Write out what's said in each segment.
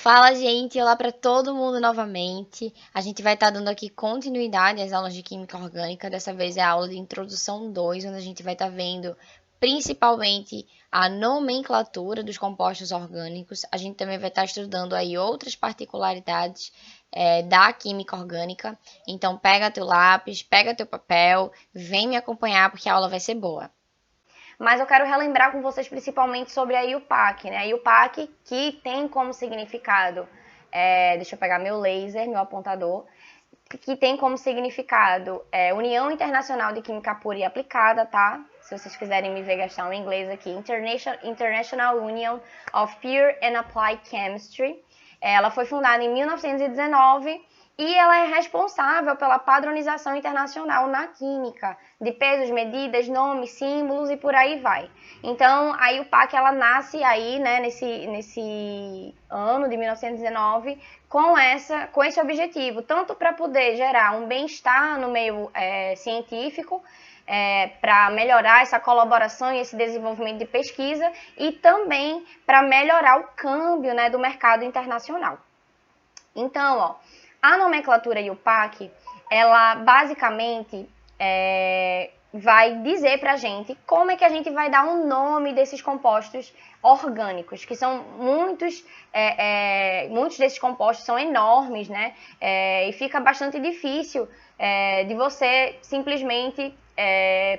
Fala, gente! Olá para todo mundo novamente. A gente vai estar dando aqui continuidade às aulas de Química Orgânica. Dessa vez é a aula de Introdução 2, onde a gente vai estar vendo principalmente a nomenclatura dos compostos orgânicos. A gente também vai estar estudando aí outras particularidades da Química Orgânica. Então, pega teu lápis, pega teu papel, vem me acompanhar porque a aula vai ser boa. Mas eu quero relembrar com vocês principalmente sobre a IUPAC, né? A IUPAC que tem como significado, deixa eu pegar meu laser, meu apontador, que tem como significado União Internacional de Química Pura e Aplicada, tá? Se vocês quiserem me ver gastar um inglês aqui, International Union of Pure and Applied Chemistry. Ela foi fundada em 1919 e ela é responsável pela padronização internacional na química, de pesos, medidas, nomes, símbolos e por aí vai. Então, a IUPAC ela nasce aí, né, nesse ano de 1919 com esse objetivo, tanto para poder gerar um bem-estar no meio científico, para melhorar essa colaboração e esse desenvolvimento de pesquisa e também para melhorar o câmbio, né, do mercado internacional. Então, ó, a nomenclatura IUPAC, ela basicamente vai dizer pra gente como é que a gente vai dar um nome desses compostos orgânicos, que são muitos desses compostos são enormes, né? E fica bastante difícil de você simplesmente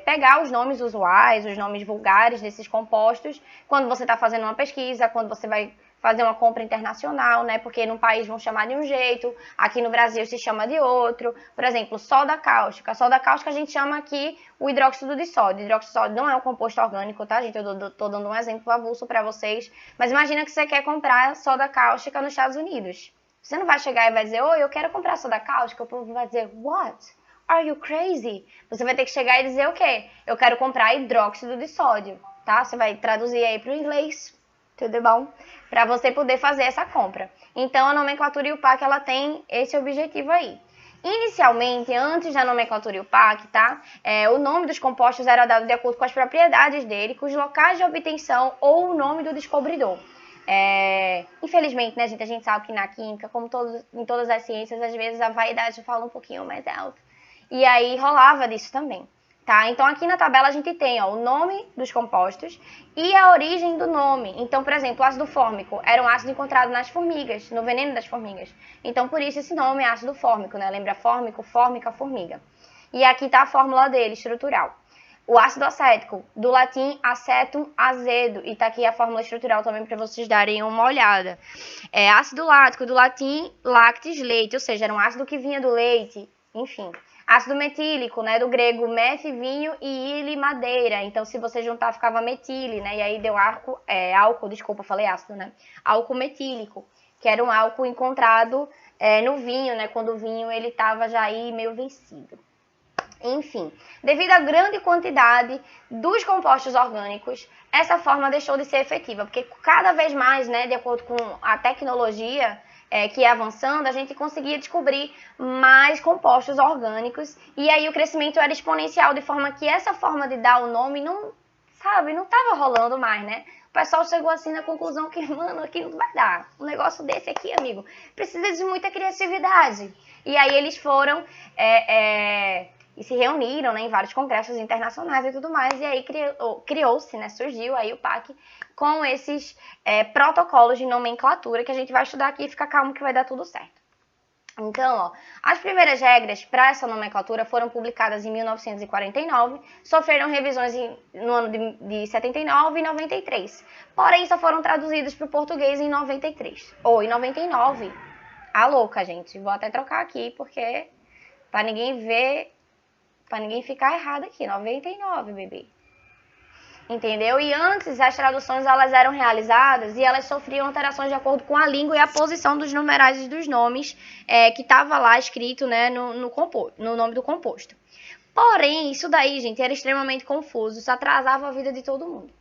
pegar os nomes usuais, os nomes vulgares desses compostos, quando você está fazendo uma pesquisa, quando você vai fazer uma compra internacional, né? Porque num país vão chamar de um jeito, aqui no Brasil se chama de outro. Por exemplo, soda cáustica. A soda cáustica a gente chama aqui o hidróxido de sódio. O hidróxido de sódio não é um composto orgânico, tá, gente? Eu tô dando um exemplo avulso para vocês. Mas imagina que você quer comprar soda cáustica nos Estados Unidos. Você não vai chegar e vai dizer, oi, eu quero comprar soda cáustica. O povo vai dizer, what? Are you crazy? Você vai ter que chegar e dizer o quê? Eu quero comprar hidróxido de sódio, tá? Você vai traduzir aí para o inglês, tudo bom? Para você poder fazer essa compra. Então, a nomenclatura IUPAC, ela tem esse objetivo aí. Inicialmente, antes da nomenclatura IUPAC, tá? O nome dos compostos era dado de acordo com as propriedades dele, com os locais de obtenção ou o nome do descobridor. Infelizmente, né, gente, a gente sabe que na química, como em todas as ciências, às vezes a vaidade fala um pouquinho mais alto. E aí rolava disso também. Tá? Então, aqui na tabela a gente tem o nome dos compostos e a origem do nome. Então, por exemplo, o ácido fórmico era um ácido encontrado nas formigas, no veneno das formigas. Então, por isso esse nome é ácido fórmico, né? Lembra fórmico, fórmica, formiga. E aqui está a fórmula dele, estrutural. O ácido acético, do latim acetum, azedo. E está aqui a fórmula estrutural também para vocês darem uma olhada. Ácido lático, do latim lactis, leite. Ou seja, era um ácido que vinha do leite, enfim. Ácido metílico, né, do grego meth, vinho, e ile, madeira. Então, se você juntar, ficava metile, né? E aí deu álcool, desculpa, falei ácido, né? Álcool metílico, que era um álcool encontrado no vinho, né? Quando o vinho ele estava já aí meio vencido. Enfim, devido à grande quantidade dos compostos orgânicos, essa forma deixou de ser efetiva, porque cada vez mais, né, de acordo com a tecnologia que ia avançando, a gente conseguia descobrir mais compostos orgânicos, e aí o crescimento era exponencial, de forma que essa forma de dar o nome não estava rolando mais, né? O pessoal chegou assim na conclusão que, mano, aqui não vai dar. Um negócio desse aqui, amigo, precisa de muita criatividade. E aí eles foram e se reuniram, né, em vários congressos internacionais e tudo mais, e aí criou-se, né, surgiu aí o PAC com esses protocolos de nomenclatura que a gente vai estudar aqui e fica calmo que vai dar tudo certo. Então, ó, as primeiras regras para essa nomenclatura foram publicadas em 1949, sofreram revisões no ano de 79 e 93, porém só foram traduzidas para o português em 93, ou em 99. A louca, gente, vou até trocar aqui, porque para ninguém ver, para ninguém ficar errado aqui, 99, bebê. Entendeu? E antes as traduções elas eram realizadas e elas sofriam alterações de acordo com a língua e a posição dos numerais e dos nomes que estava lá escrito, né, no nome do composto. Porém, isso daí, gente, era extremamente confuso, isso atrasava a vida de todo mundo.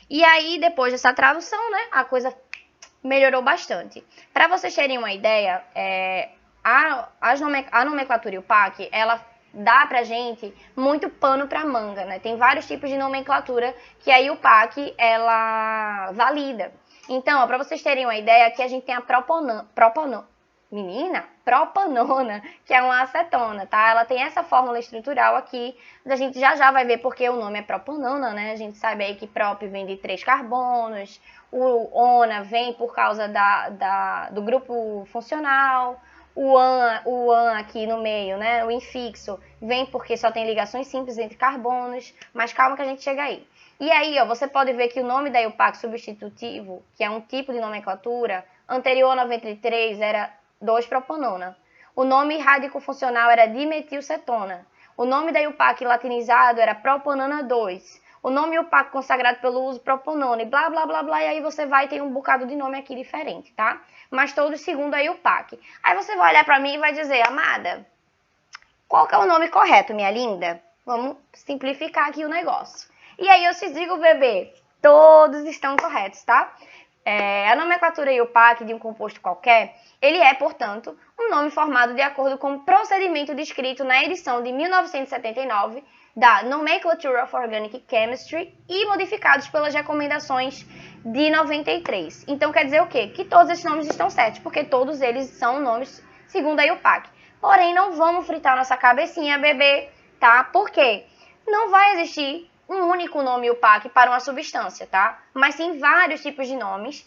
E aí, depois dessa tradução, né, a coisa melhorou bastante. Para vocês terem uma ideia, a nomenclatura IUPAC, ela dá pra gente muito pano pra manga, né? Tem vários tipos de nomenclatura que a IUPAC, ela valida. Então, para vocês terem uma ideia, aqui a gente tem a propanona, que é uma acetona, tá? Ela tem essa fórmula estrutural aqui, a gente já vai ver porque o nome é propanona, né? A gente sabe aí que prop vem de 3 carbonos, o ona vem por causa do grupo funcional, o an aqui no meio, né? O infixo vem porque só tem ligações simples entre carbonos, mas calma que a gente chega aí. E aí, ó, você pode ver que o nome da IUPAC substitutivo, que é um tipo de nomenclatura, anterior ao 93 era 2-propanona. O nome radicofuncional era dimetilcetona. O nome da IUPAC latinizado era propanona 2. O nome IUPAC consagrado pelo uso propanona e blá, blá, blá, blá. E aí você vai ter um bocado de nome aqui diferente, tá? Mas todos segundo a IUPAC. Aí você vai olhar pra mim e vai dizer, amada, qual que é o nome correto, minha linda? Vamos simplificar aqui o negócio. E aí eu te digo, bebê, todos estão corretos, tá? A nomenclatura IUPAC de um composto qualquer, ele é, portanto, um nome formado de acordo com o procedimento descrito na edição de 1979 da Nomenclature of Organic Chemistry e modificados pelas recomendações de 93. Então quer dizer o quê? Que todos esses nomes estão certos, porque todos eles são nomes segundo a IUPAC. Porém, não vamos fritar nossa cabecinha, bebê, tá? Por quê? Não vai existir um único nome IUPAC para uma substância, tá? Mas sim vários tipos de nomes,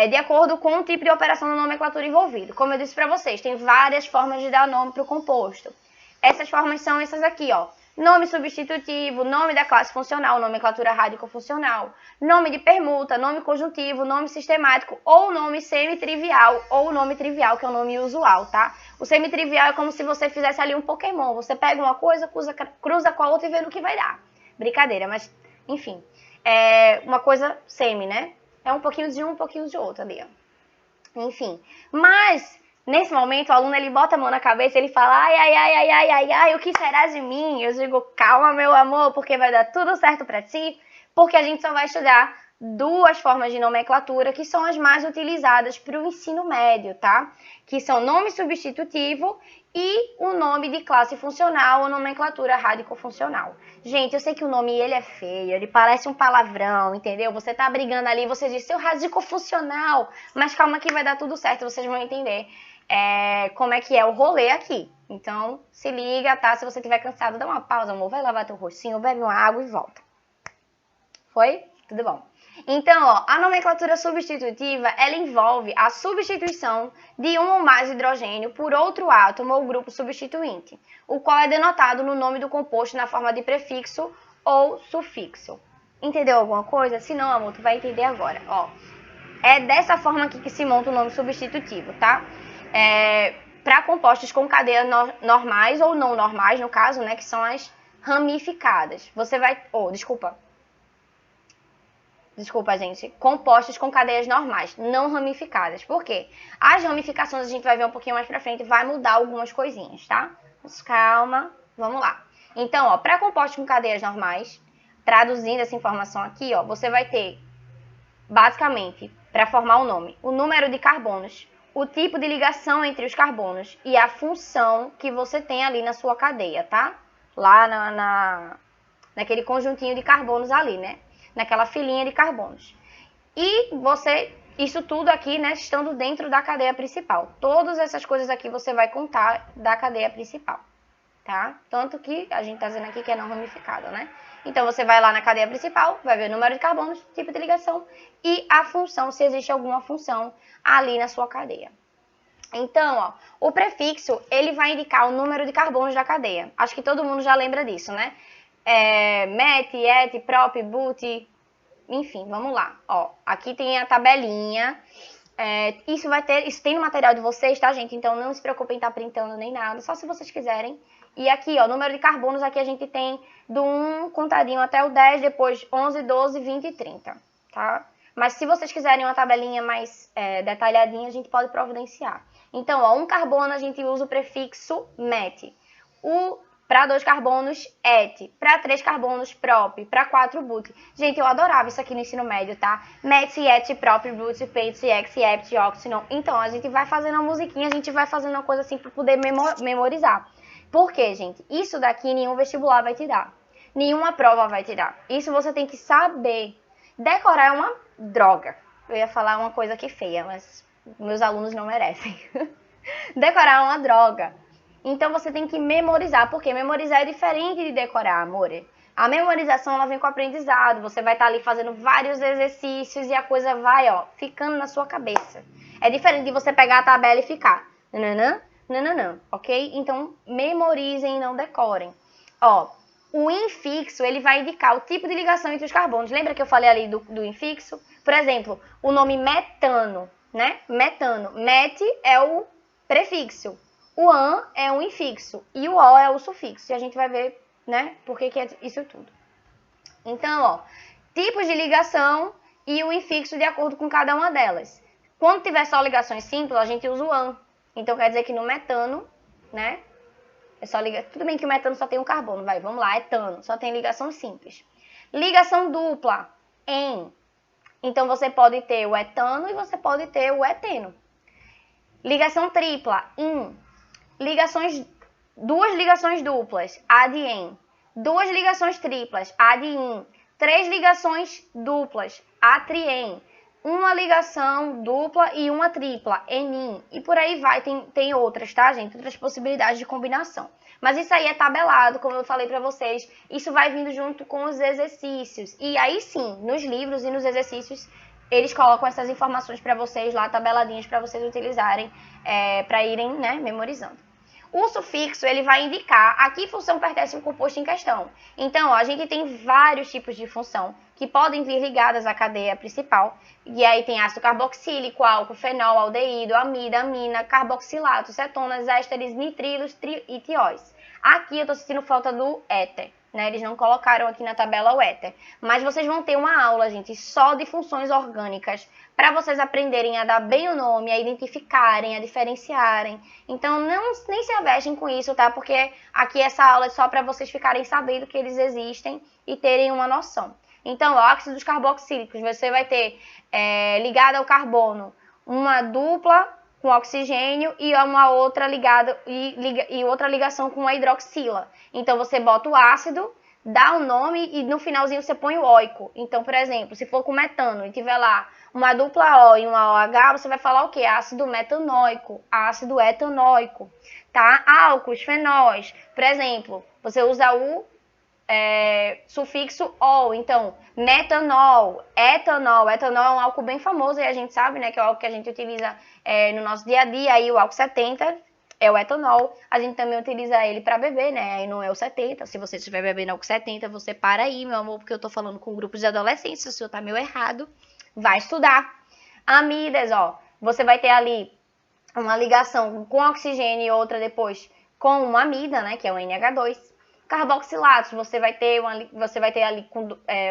de acordo com o tipo de operação da nomenclatura envolvido. Como eu disse para vocês, tem várias formas de dar nome para o composto. Essas formas são essas aqui, ó. Nome substitutivo, nome da classe funcional, nomenclatura radicofuncional, nome de permuta, nome conjuntivo, nome sistemático, ou nome semitrivial, ou nome trivial, que é o nome usual, tá? O semitrivial é como se você fizesse ali um Pokémon. Você pega uma coisa, cruza com a outra e vê no que vai dar. Brincadeira, mas, enfim. É uma coisa semi, né? É um pouquinho de um pouquinho de outro ali, ó. Enfim. Mas, nesse momento, o aluno, ele bota a mão na cabeça e ele fala, ai, o que será de mim? Eu digo, calma, meu amor, porque vai dar tudo certo pra ti, porque a gente só vai estudar duas formas de nomenclatura que são as mais utilizadas para o ensino médio, tá? Que são nome substitutivo e o nome de classe funcional ou nomenclatura radicofuncional. Gente, eu sei que o nome ele é feio, ele parece um palavrão, entendeu? Você tá brigando ali, você diz seu radicofuncional, mas calma que vai dar tudo certo, vocês vão entender como é que é o rolê aqui. Então, se liga, tá? Se você estiver cansado, dá uma pausa, amor, vai lavar teu rostinho, bebe uma água e volta. Foi? Tudo bom. Então, ó, a nomenclatura substitutiva, ela envolve a substituição de um ou mais hidrogênio por outro átomo ou grupo substituinte, o qual é denotado no nome do composto na forma de prefixo ou sufixo. Entendeu alguma coisa? Se não, amor, tu vai entender agora. Ó, é dessa forma aqui que se monta o nome substitutivo, tá? Para compostos com cadeias normais ou não normais, no caso, né, que são as ramificadas. Você vai... Desculpa, gente. Compostos com cadeias normais, não ramificadas. Por quê? As ramificações a gente vai ver um pouquinho mais pra frente, vai mudar algumas coisinhas, tá? Mas calma, vamos lá. Então, ó, para compostos com cadeias normais, traduzindo essa informação aqui, ó, você vai ter, basicamente, para formar o nome, o número de carbonos, o tipo de ligação entre os carbonos e a função que você tem ali na sua cadeia, tá? Lá naquele conjuntinho de carbonos ali, né? Naquela filinha de carbonos. E isso tudo aqui, né, estando dentro da cadeia principal. Todas essas coisas aqui você vai contar da cadeia principal, tá? Tanto que a gente tá dizendo aqui que é não ramificada, né? Então você vai lá na cadeia principal, vai ver o número de carbonos, tipo de ligação e a função, se existe alguma função ali na sua cadeia. Então, ó, o prefixo, ele vai indicar o número de carbonos da cadeia. Acho que todo mundo já lembra disso, né? Met, et, prop, but, enfim, vamos lá. Ó, aqui tem a tabelinha. Isso tem no material de vocês, tá, gente? Então não se preocupem em estar printando nem nada, só se vocês quiserem. E aqui, ó, número de carbonos, aqui a gente tem do 1 contadinho até o 10, depois 11, 12, 20 e 30, tá? Mas se vocês quiserem uma tabelinha mais detalhadinha, a gente pode providenciar. Então, ó, um carbono a gente usa o prefixo met. Para 2 carbonos, et. Para 3 carbonos, prop. Para 4, but. Gente, eu adorava isso aqui no ensino médio, tá? Met, et, prop, but, pent, ex, ept, oxynon. Então, a gente vai fazendo uma musiquinha, a gente vai fazendo uma coisa assim para poder memorizar. Por quê, gente? Isso daqui nenhum vestibular vai te dar. Nenhuma prova vai te dar. Isso você tem que saber. Decorar é uma droga. Eu ia falar uma coisa aqui feia, mas meus alunos não merecem. Decorar é uma droga. Então você tem que memorizar, porque memorizar é diferente de decorar, amore. A memorização, ela vem com o aprendizado. Você vai estar ali fazendo vários exercícios e a coisa vai, ó, ficando na sua cabeça. É diferente de você pegar a tabela e ficar nananã, nananã, ok? Então, memorizem e não decorem. Ó, o infixo, ele vai indicar o tipo de ligação entre os carbonos. Lembra que eu falei ali do infixo? Por exemplo, o nome metano, né? Metano. Met é o prefixo. O an é um infixo e o o é o sufixo. E a gente vai ver, né, por que é isso tudo. Então, ó, tipos de ligação e o infixo de acordo com cada uma delas. Quando tiver só ligações simples, a gente usa o an. Então, quer dizer que no metano, né, é só liga... Tudo bem que o metano só tem um carbono, vai, vamos lá, etano, só tem ligação simples. Ligação dupla, em. Então, você pode ter o etano e você pode ter o eteno. Ligação tripla, in. Duas ligações duplas, ad e en. Duas ligações triplas, ad e in. Três ligações duplas, atrien. Uma ligação dupla e uma tripla, enin. E por aí vai, tem outras, tá, gente? Outras possibilidades de combinação. Mas isso aí é tabelado, como eu falei pra vocês. Isso vai vindo junto com os exercícios. E aí sim, nos livros e nos exercícios, eles colocam essas informações pra vocês lá, tabeladinhas, pra vocês utilizarem, pra irem, né, memorizando. O sufixo, ele vai indicar a que função pertence o composto em questão. Então, ó, a gente tem vários tipos de função que podem vir ligadas à cadeia principal. E aí tem ácido carboxílico, álcool, fenol, aldeído, amida, amina, carboxilato, cetonas, ésteres, nitrilos e tióis. Aqui eu tô sentindo falta do éter, né? Eles não colocaram aqui na tabela o éter. Mas vocês vão ter uma aula, gente, só de funções orgânicas, para vocês aprenderem a dar bem o nome, a identificarem, a diferenciarem. Então, nem se avestem com isso, tá? Porque aqui essa aula é só para vocês ficarem sabendo que eles existem e terem uma noção. Então, óxidos carboxílicos, você vai ter ligado ao carbono uma dupla com oxigênio e uma outra ligada e outra ligação com a hidroxila. Então, você bota o ácido, dá o nome e no finalzinho você põe o óico. Então, por exemplo, se for com metano e tiver lá uma dupla O e uma OH, você vai falar o quê? Ácido metanóico, ácido etanóico, tá? Álcools, fenóis, por exemplo, você usa o sufixo ol, então, metanol, etanol. Etanol é um álcool bem famoso e a gente sabe, né, que é o álcool que a gente utiliza no nosso dia a dia, aí o álcool 70 é o etanol, a gente também utiliza ele para beber, né, aí não é o 70, se você estiver bebendo álcool 70, você para aí, meu amor, porque eu tô falando com grupos de adolescentes, se o senhor tá meio errado, vai estudar. Amidas, ó, você vai ter ali uma ligação com oxigênio e outra depois com uma amida, né, que é o NH2. Carboxilatos, você vai ter ali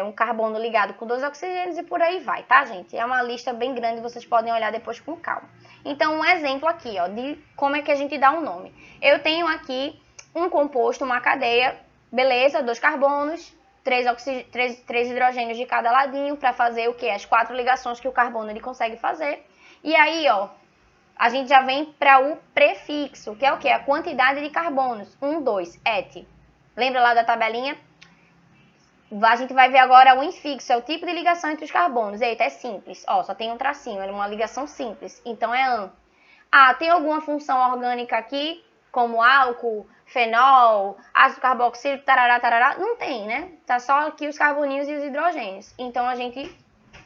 um carbono ligado com 2 oxigênios e por aí vai, tá, gente? É uma lista bem grande, vocês podem olhar depois com calma. Então, um exemplo aqui, ó, de como é que a gente dá um nome. Eu tenho aqui um composto, uma cadeia, beleza, 2 carbonos, 3 hidrogênios de cada ladinho, para fazer o quê? As 4 ligações que o carbono ele consegue fazer. E aí, ó, a gente já vem para o prefixo, que é o quê? A quantidade de carbonos. 1, 2, et. Lembra lá da tabelinha? A gente vai ver agora o infixo, é o tipo de ligação entre os carbonos. Eita, é simples. Ó, só tem um tracinho, é uma ligação simples. Então é an. Ah, tem alguma função orgânica aqui, como álcool, fenol, ácido carboxílico, tarará, tarará? Não tem, né? Tá só aqui os carboninhos e os hidrogênios. Então a gente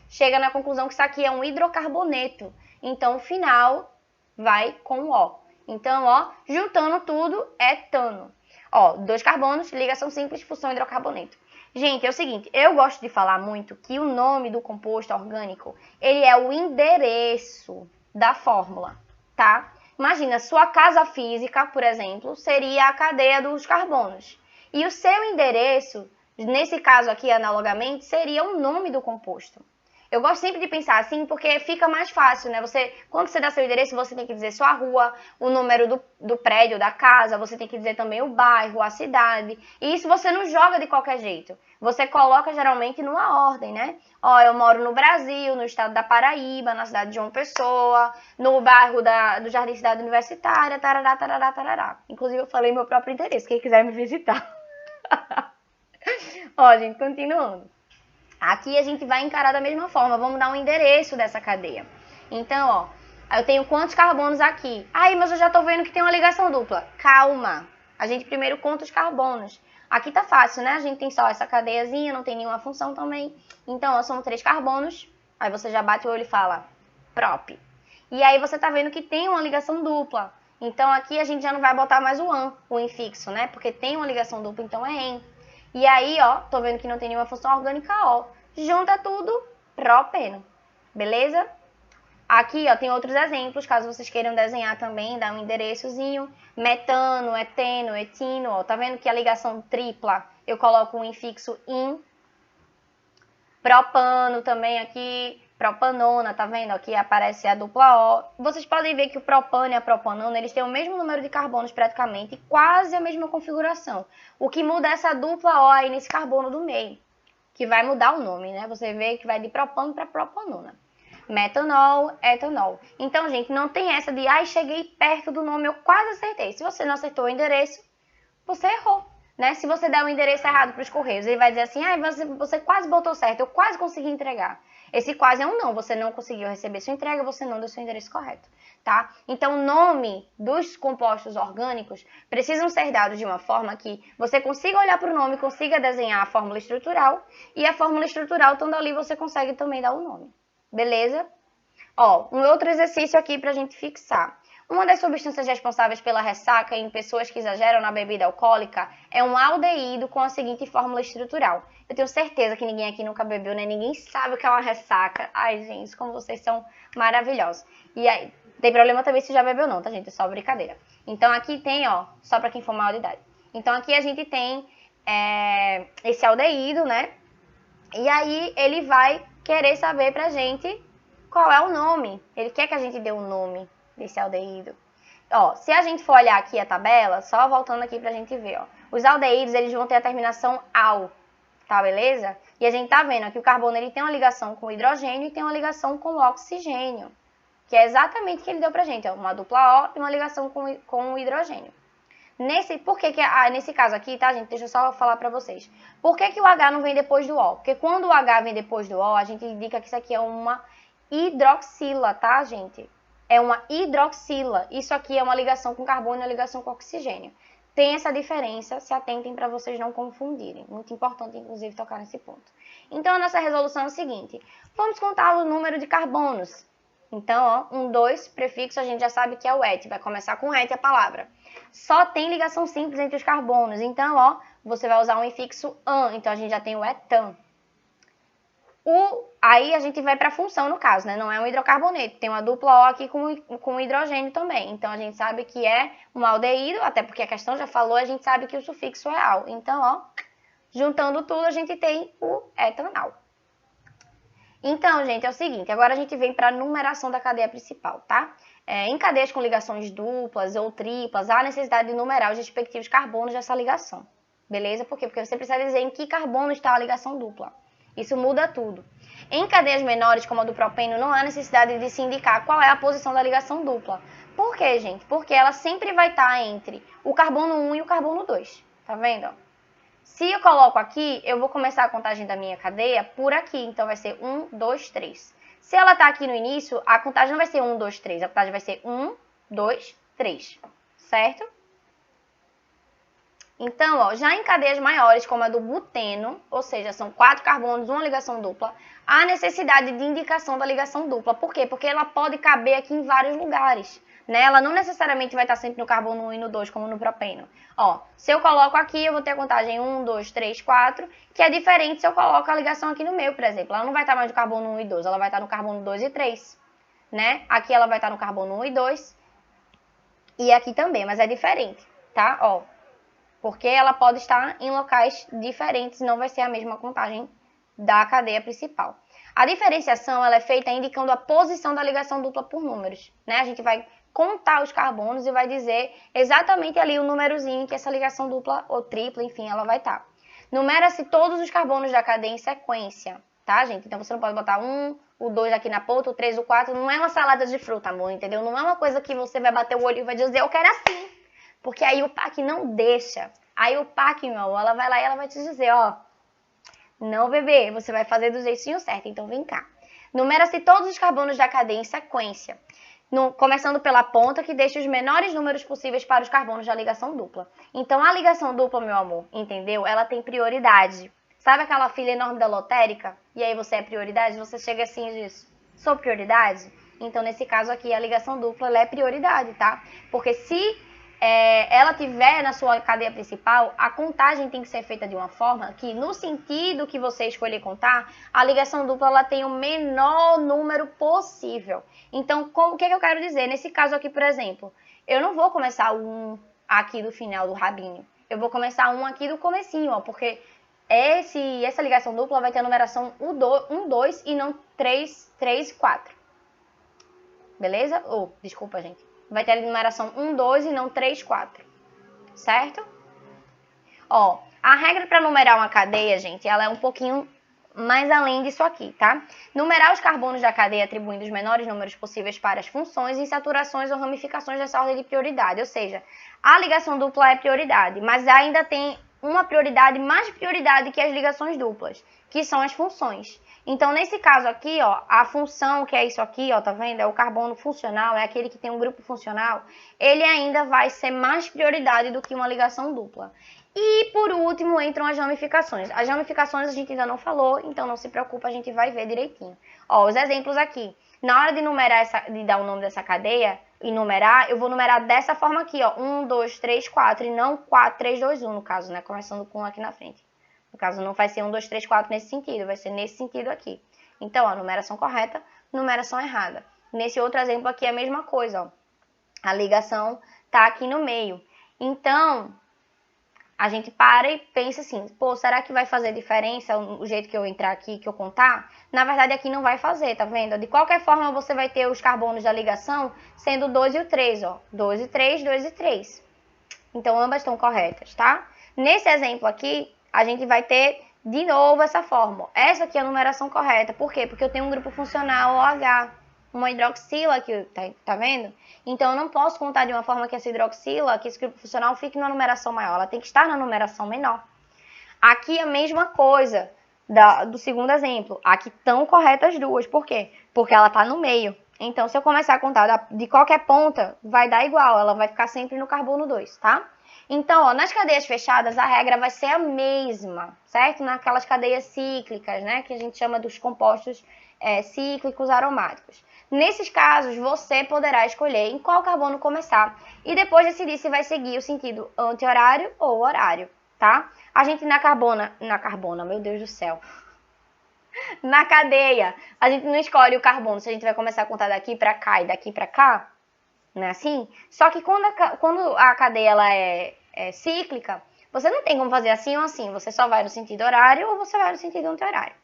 chega na conclusão que isso aqui é um hidrocarboneto. Então o final vai com o O. Então, ó, juntando tudo, é etano. Ó, 2 carbonos, ligação simples, função hidrocarboneto. Gente, é o seguinte, eu gosto de falar muito que o nome do composto orgânico, ele é o endereço da fórmula, tá? Imagina, sua casa física, por exemplo, seria a cadeia dos carbonos. E o seu endereço, nesse caso aqui, analogamente, seria o nome do composto. Eu gosto sempre de pensar assim, porque fica mais fácil, né? Quando você dá seu endereço, você tem que dizer sua rua, o número do prédio, da casa, você tem que dizer também o bairro, a cidade. E isso você não joga de qualquer jeito. Você coloca geralmente numa ordem, né? Ó, eu moro no Brasil, no estado da Paraíba, na cidade de João Pessoa, no bairro do Jardim Cidade Universitária, tarará, tarará, tarará. Inclusive eu falei meu próprio endereço, quem quiser me visitar. Ó, gente, continuando. Aqui a gente vai encarar da mesma forma, vamos dar um endereço dessa cadeia. Então, ó, eu tenho quantos carbonos aqui? Aí, mas eu já tô vendo que tem uma ligação dupla. Calma, a gente primeiro conta os carbonos. Aqui tá fácil, né? A gente tem só essa cadeiazinha, não tem nenhuma função também. Então, ó, são 3 carbonos. Aí você já bate o olho e fala, prop. E aí você tá vendo que tem uma ligação dupla. Então, aqui a gente já não vai botar mais o infixo, né? Porque tem uma ligação dupla, então é em. E aí, ó, tô vendo que não tem nenhuma função orgânica, ó. Junta tudo, propeno. Beleza? Aqui, ó, tem outros exemplos, caso vocês queiram desenhar também, dá um endereçozinho. Metano, eteno, etino, ó. Tá vendo que a ligação tripla, eu coloco um infixo in. Propano também aqui, propanona, tá vendo? Aqui aparece a dupla O. Vocês podem ver que o propano e a propanona, eles têm o mesmo número de carbonos praticamente, quase a mesma configuração. O que muda é essa dupla O aí nesse carbono do meio, que vai mudar o nome, né? Você vê que vai de propano para propanona. Metanol, etanol. Então, gente, não tem essa de, ai, cheguei perto do nome, eu quase acertei. Se você não acertou o endereço, você errou, né? Se você der o endereço errado para os correios, ele vai dizer assim, ai, você quase botou certo, eu quase consegui entregar. Esse quase é um não, você não conseguiu receber sua entrega, você não deu seu endereço correto, tá? Então, o nome dos compostos orgânicos precisam ser dados de uma forma que você consiga olhar para o nome, consiga desenhar a fórmula estrutural, e a fórmula estrutural, estando ali, você consegue também dar o nome. Beleza? Ó, um outro exercício aqui pra gente fixar. Uma das substâncias responsáveis pela ressaca em pessoas que exageram na bebida alcoólica é um aldeído com a seguinte fórmula estrutural. Eu tenho certeza que ninguém aqui nunca bebeu, né? Ninguém sabe o que é uma ressaca. Ai, gente, como vocês são maravilhosos. E aí, tem problema também se já bebeu não, tá, gente? É só brincadeira. Então, aqui tem, ó, só pra quem for maior de idade. Então, aqui a gente tem esse aldeído, né? E aí, ele vai querer saber pra gente qual é o nome. Ele quer que a gente dê o nome desse aldeído. Ó, se a gente for olhar aqui a tabela, só voltando aqui pra gente ver, ó. Os aldeídos, eles vão ter a terminação al, tá, beleza? E a gente tá vendo aqui o carbono, ele tem uma ligação com o hidrogênio e tem uma ligação com o oxigênio, que é exatamente o que ele deu pra gente, ó, uma dupla O e uma ligação com o hidrogênio. Nesse caso aqui, tá, gente? Deixa eu só falar pra vocês. Por que o H não vem depois do O? Porque quando o H vem depois do O, a gente indica que isso aqui é uma hidroxila, tá, gente? É uma hidroxila. Isso aqui é uma ligação com carbono e uma ligação com oxigênio. Tem essa diferença, se atentem para vocês não confundirem. Muito importante, inclusive, tocar nesse ponto. Então, a nossa resolução é o seguinte. Vamos contar o número de carbonos. Então, ó, 1, 2, prefixo, a gente já sabe que é o et. Vai começar com et a palavra. Só tem ligação simples entre os carbonos. Então, ó, você vai usar um infixo an. Então, a gente já tem o etan. Aí a gente vai para a função no caso, né? Não é um hidrocarboneto, tem uma dupla O aqui com hidrogênio também. Então a gente sabe que é um aldeído, até porque a questão já falou, a gente sabe que o sufixo é al. Então, ó, juntando tudo a gente tem o etanal. Então, gente, é o seguinte, agora a gente vem para a numeração da cadeia principal, tá? Em cadeias com ligações duplas ou triplas, há necessidade de numerar os respectivos carbonos dessa ligação. Beleza? Por quê? Porque você precisa dizer em que carbono está a ligação dupla. Isso muda tudo. Em cadeias menores, como a do propeno, não há necessidade de se indicar qual é a posição da ligação dupla. Por quê, gente? Porque ela sempre vai estar entre o carbono 1 e o carbono 2. Tá vendo? Se eu coloco aqui, eu vou começar a contagem da minha cadeia por aqui. Então, vai ser 1, 2, 3. Se ela está aqui no início, a contagem não vai ser 1, 2, 3. A contagem vai ser 1, 2, 3. Certo? Então, ó, já em cadeias maiores, como a do buteno, ou seja, são 4 carbonos, uma ligação dupla, há necessidade de indicação da ligação dupla. Por quê? Porque ela pode caber aqui em vários lugares, né? Ela não necessariamente vai estar sempre no carbono 1 e no 2, como no propeno. Ó, se eu coloco aqui, eu vou ter a contagem 1, 2, 3, 4, que é diferente se eu coloco a ligação aqui no meio, por exemplo. Ela não vai estar mais no carbono 1 e 2, ela vai estar no carbono 2 e 3, né? Aqui ela vai estar no carbono 1 e 2, e aqui também, mas é diferente, tá? Ó. Porque ela pode estar em locais diferentes, não vai ser a mesma contagem da cadeia principal. A diferenciação ela é feita indicando a posição da ligação dupla por números, né? A gente vai contar os carbonos e vai dizer exatamente ali o númerozinho que essa ligação dupla ou tripla, enfim, ela vai estar. Numera-se todos os carbonos da cadeia em sequência, tá, gente? Então você não pode botar o 2 aqui na ponta, o 3, o 4, não é uma salada de fruta, amor, entendeu? Não é uma coisa que você vai bater o olho e vai dizer, eu quero assim. Porque aí o PAC não deixa. Aí o PAC, meu amor, ela vai lá e ela vai te dizer, ó, Não, bebê, você vai fazer do jeitinho certo, então vem cá. Numera-se todos os carbonos da cadeia em sequência, começando pela ponta que deixa os menores números possíveis para os carbonos da ligação dupla. Então, a ligação dupla, meu amor, entendeu? Ela tem prioridade. Sabe aquela fila enorme da lotérica? E aí você é prioridade? Você chega assim e diz, sou prioridade? Então, nesse caso aqui, a ligação dupla ela é prioridade, tá? Porque se ela tiver na sua cadeia principal, a contagem tem que ser feita de uma forma que, no sentido que você escolher contar, a ligação dupla ela tem o menor número possível. Então, o que eu quero dizer? Nesse caso aqui, por exemplo, eu não vou começar um aqui do final do rabinho. Eu vou começar um aqui do comecinho, ó, porque essa ligação dupla vai ter a numeração 1, 2 e não 3, 3, 4. Beleza? Desculpa, gente. Vai ter a numeração 1, 2 e não 3, 4. Certo? Ó, a regra para numerar uma cadeia, gente, ela é um pouquinho mais além disso aqui, tá? Numerar os carbonos da cadeia atribuindo os menores números possíveis para as funções e saturações ou ramificações dessa ordem de prioridade. Ou seja, a ligação dupla é prioridade, mas ainda tem uma prioridade mais prioridade que as ligações duplas, que são as funções. Então, nesse caso aqui, ó, a função, que é isso aqui, ó, tá vendo? É o carbono funcional, é aquele que tem um grupo funcional, ele ainda vai ser mais prioridade do que uma ligação dupla. E, por último, entram as ramificações. As ramificações a gente ainda não falou, então não se preocupa, a gente vai ver direitinho. Ó, os exemplos aqui. Na hora de numerar de dar o nome dessa cadeia e numerar, eu vou numerar dessa forma aqui, ó. 1, 2, 3, 4, e não 4, 3, 2, 1, no caso, né? Começando com um aqui na frente. No caso, não vai ser 1, 2, 3, 4 nesse sentido, vai ser nesse sentido aqui. Então, ó, numeração correta, numeração errada. Nesse outro exemplo aqui é a mesma coisa, ó. A ligação tá aqui no meio. Então, a gente para e pensa assim, pô, será que vai fazer diferença o jeito que eu entrar aqui, que eu contar? Na verdade, aqui não vai fazer, tá vendo? De qualquer forma, você vai ter os carbonos da ligação sendo o 2 e o 3, ó. 2 e 3, 2 e 3. Então, ambas estão corretas, tá? Nesse exemplo aqui, a gente vai ter de novo essa forma. Essa aqui é a numeração correta. Por quê? Porque eu tenho um grupo funcional OH, uma hidroxila aqui, tá vendo? Então, eu não posso contar de uma forma que essa hidroxila, que esse grupo funcional fique na numeração maior. Ela tem que estar na numeração menor. Aqui a mesma coisa do segundo exemplo. Aqui estão corretas as duas. Por quê? Porque ela está no meio. Então, se eu começar a contar de qualquer ponta, vai dar igual. Ela vai ficar sempre no carbono 2, tá? Então, ó, nas cadeias fechadas, a regra vai ser a mesma, certo? Naquelas cadeias cíclicas, né? Que a gente chama dos compostos cíclicos aromáticos. Nesses casos, você poderá escolher em qual carbono começar e depois decidir se vai seguir o sentido anti-horário ou horário, tá? A gente na carbona, meu Deus do céu. Na cadeia, a gente não escolhe o carbono, se a gente vai começar a contar daqui para cá e daqui para cá, não é assim? Só que quando a cadeia ela é cíclica, você não tem como fazer assim ou assim, você só vai no sentido horário ou você vai no sentido anti-horário.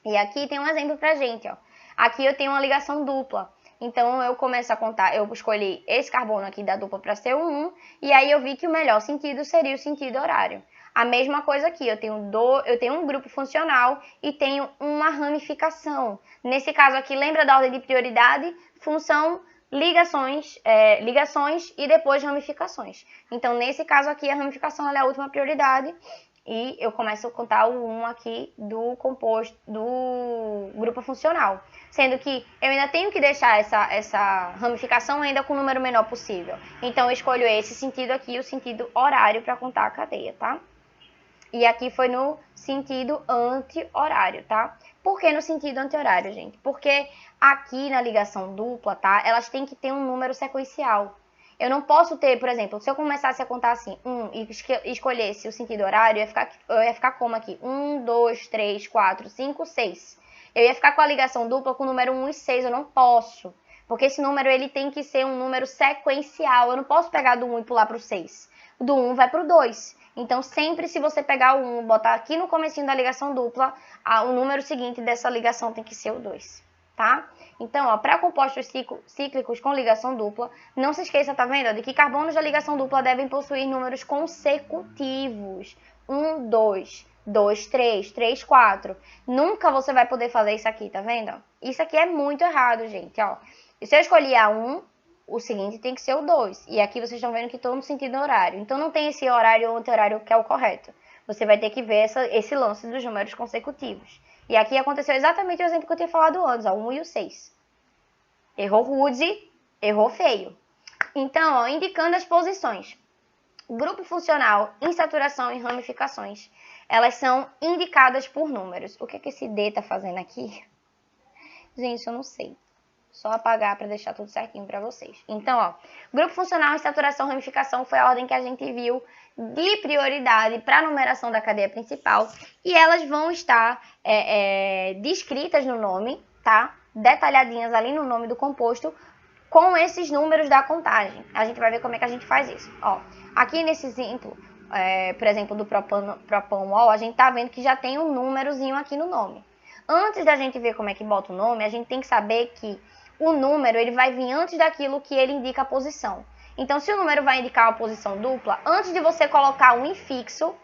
E aqui tem um exemplo pra gente, ó. Aqui eu tenho uma ligação dupla. Então, eu começo a contar, eu escolhi esse carbono aqui da dupla para ser o 1, e aí eu vi que o melhor sentido seria o sentido horário. A mesma coisa aqui, eu tenho um grupo funcional e tenho uma ramificação. Nesse caso aqui, lembra da ordem de prioridade? Função, ligações e depois ramificações. Então, nesse caso aqui, a ramificação ela é a última prioridade. E eu começo a contar o 1 aqui do composto do grupo funcional. Sendo que eu ainda tenho que deixar essa ramificação ainda com o número menor possível. Então, eu escolho esse sentido aqui, o sentido horário, para contar a cadeia, tá? E aqui foi no sentido anti-horário, tá? Por que no sentido anti-horário, gente? Porque aqui na ligação dupla, tá? Elas têm que ter um número sequencial. Eu não posso ter, por exemplo, se eu começasse a contar assim, e escolhesse o sentido horário, eu ia ficar como aqui? 1, 2, 3, 4, 5, 6. Eu ia ficar com a ligação dupla com o número 1 e 6, eu não posso. Porque esse número ele tem que ser um número sequencial. Eu não posso pegar do 1 e pular para o 6. Do 1 vai para o 2. Então, sempre se você pegar o 1 e botar aqui no comecinho da ligação dupla, o número seguinte dessa ligação tem que ser o 2, tá? Então, para compostos cíclicos com ligação dupla, não se esqueça, tá vendo? De que carbonos da ligação dupla devem possuir números consecutivos. 1, 2, 2, 3, 3, 4. Nunca você vai poder fazer isso aqui, tá vendo? Isso aqui é muito errado, gente, ó. E se eu escolher a 1, o seguinte tem que ser o 2. E aqui vocês estão vendo que estou no sentido horário. Então, não tem esse horário ou anti-horário que é o correto. você vai ter que ver esse lance dos números consecutivos. E aqui aconteceu exatamente o exemplo que eu tinha falado antes, ó, o 1 e o 6. Errou rude, errou feio. Então, ó, indicando as posições. Grupo funcional, insaturação e ramificações, elas são indicadas por números. O que é que esse D tá fazendo aqui? Gente, eu não sei. Só apagar para deixar tudo certinho para vocês. Então, ó, grupo funcional, insaturação, ramificação foi a ordem que a gente viu de prioridade para a numeração da cadeia principal. E elas vão estar descritas no nome, tá? Detalhadinhas ali no nome do composto, com esses números da contagem. A gente vai ver como é que a gente faz isso. Ó, aqui nesse exemplo, por exemplo, do propanol, a gente tá vendo que já tem um númerozinho aqui no nome. Antes da gente ver como é que bota o nome, a gente tem que saber que o número ele vai vir antes daquilo que ele indica a posição. Então, se o número vai indicar uma posição dupla, antes de você colocar um infixo,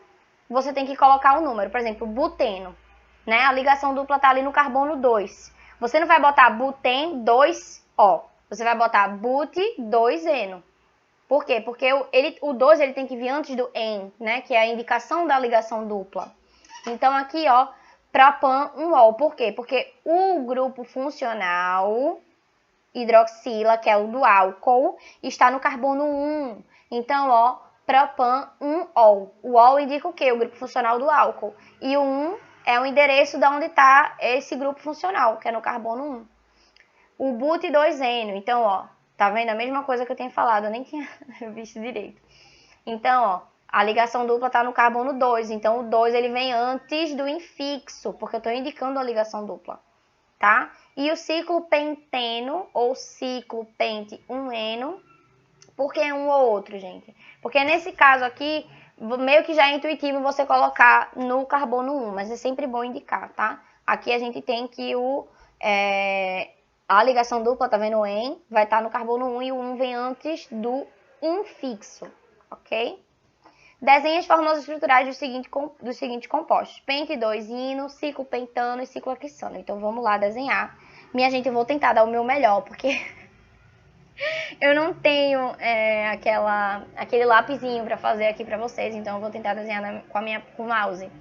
você tem que colocar um número. Por exemplo, buteno, né? A ligação dupla está ali no carbono 2. Você não vai botar buten 2O. Você vai botar but 2eno. Por quê? Porque o 2 ele tem que vir antes do en, né? Que é a indicação da ligação dupla. Então, aqui, ó, propan 1ol. Por quê? Porque o grupo funcional hidroxila, que é o do álcool, está no carbono 1. Então, ó, propan 1ol. O ol indica o quê? O grupo funcional do álcool. E o 1 é o endereço de onde está esse grupo funcional, que é no carbono 1. O but 2eno. Então, ó, tá vendo? A mesma coisa que eu tinha falado, eu nem tinha visto direito. Então, ó, a ligação dupla está no carbono 2. Então, o 2 ele vem antes do infixo, porque eu estou indicando a ligação dupla, tá? E o ciclo penteno, ou ciclo pente 1eno, por que um ou outro, gente? Porque nesse caso aqui, meio que já é intuitivo você colocar no carbono 1, mas é sempre bom indicar, tá? Aqui a gente tem que a ligação dupla, tá vendo o en, vai estar no carbono 1 e o 1 vem antes do infixo, ok? Desenhe as fórmulas estruturais dos seguintes compostos. Pente 2ino, ciclo pentano e ciclo hexano. Então, vamos lá desenhar. Minha gente, eu vou tentar dar o meu melhor, porque eu não tenho aquele lapisinho para fazer aqui para vocês. Então, eu vou tentar desenhar com o mouse.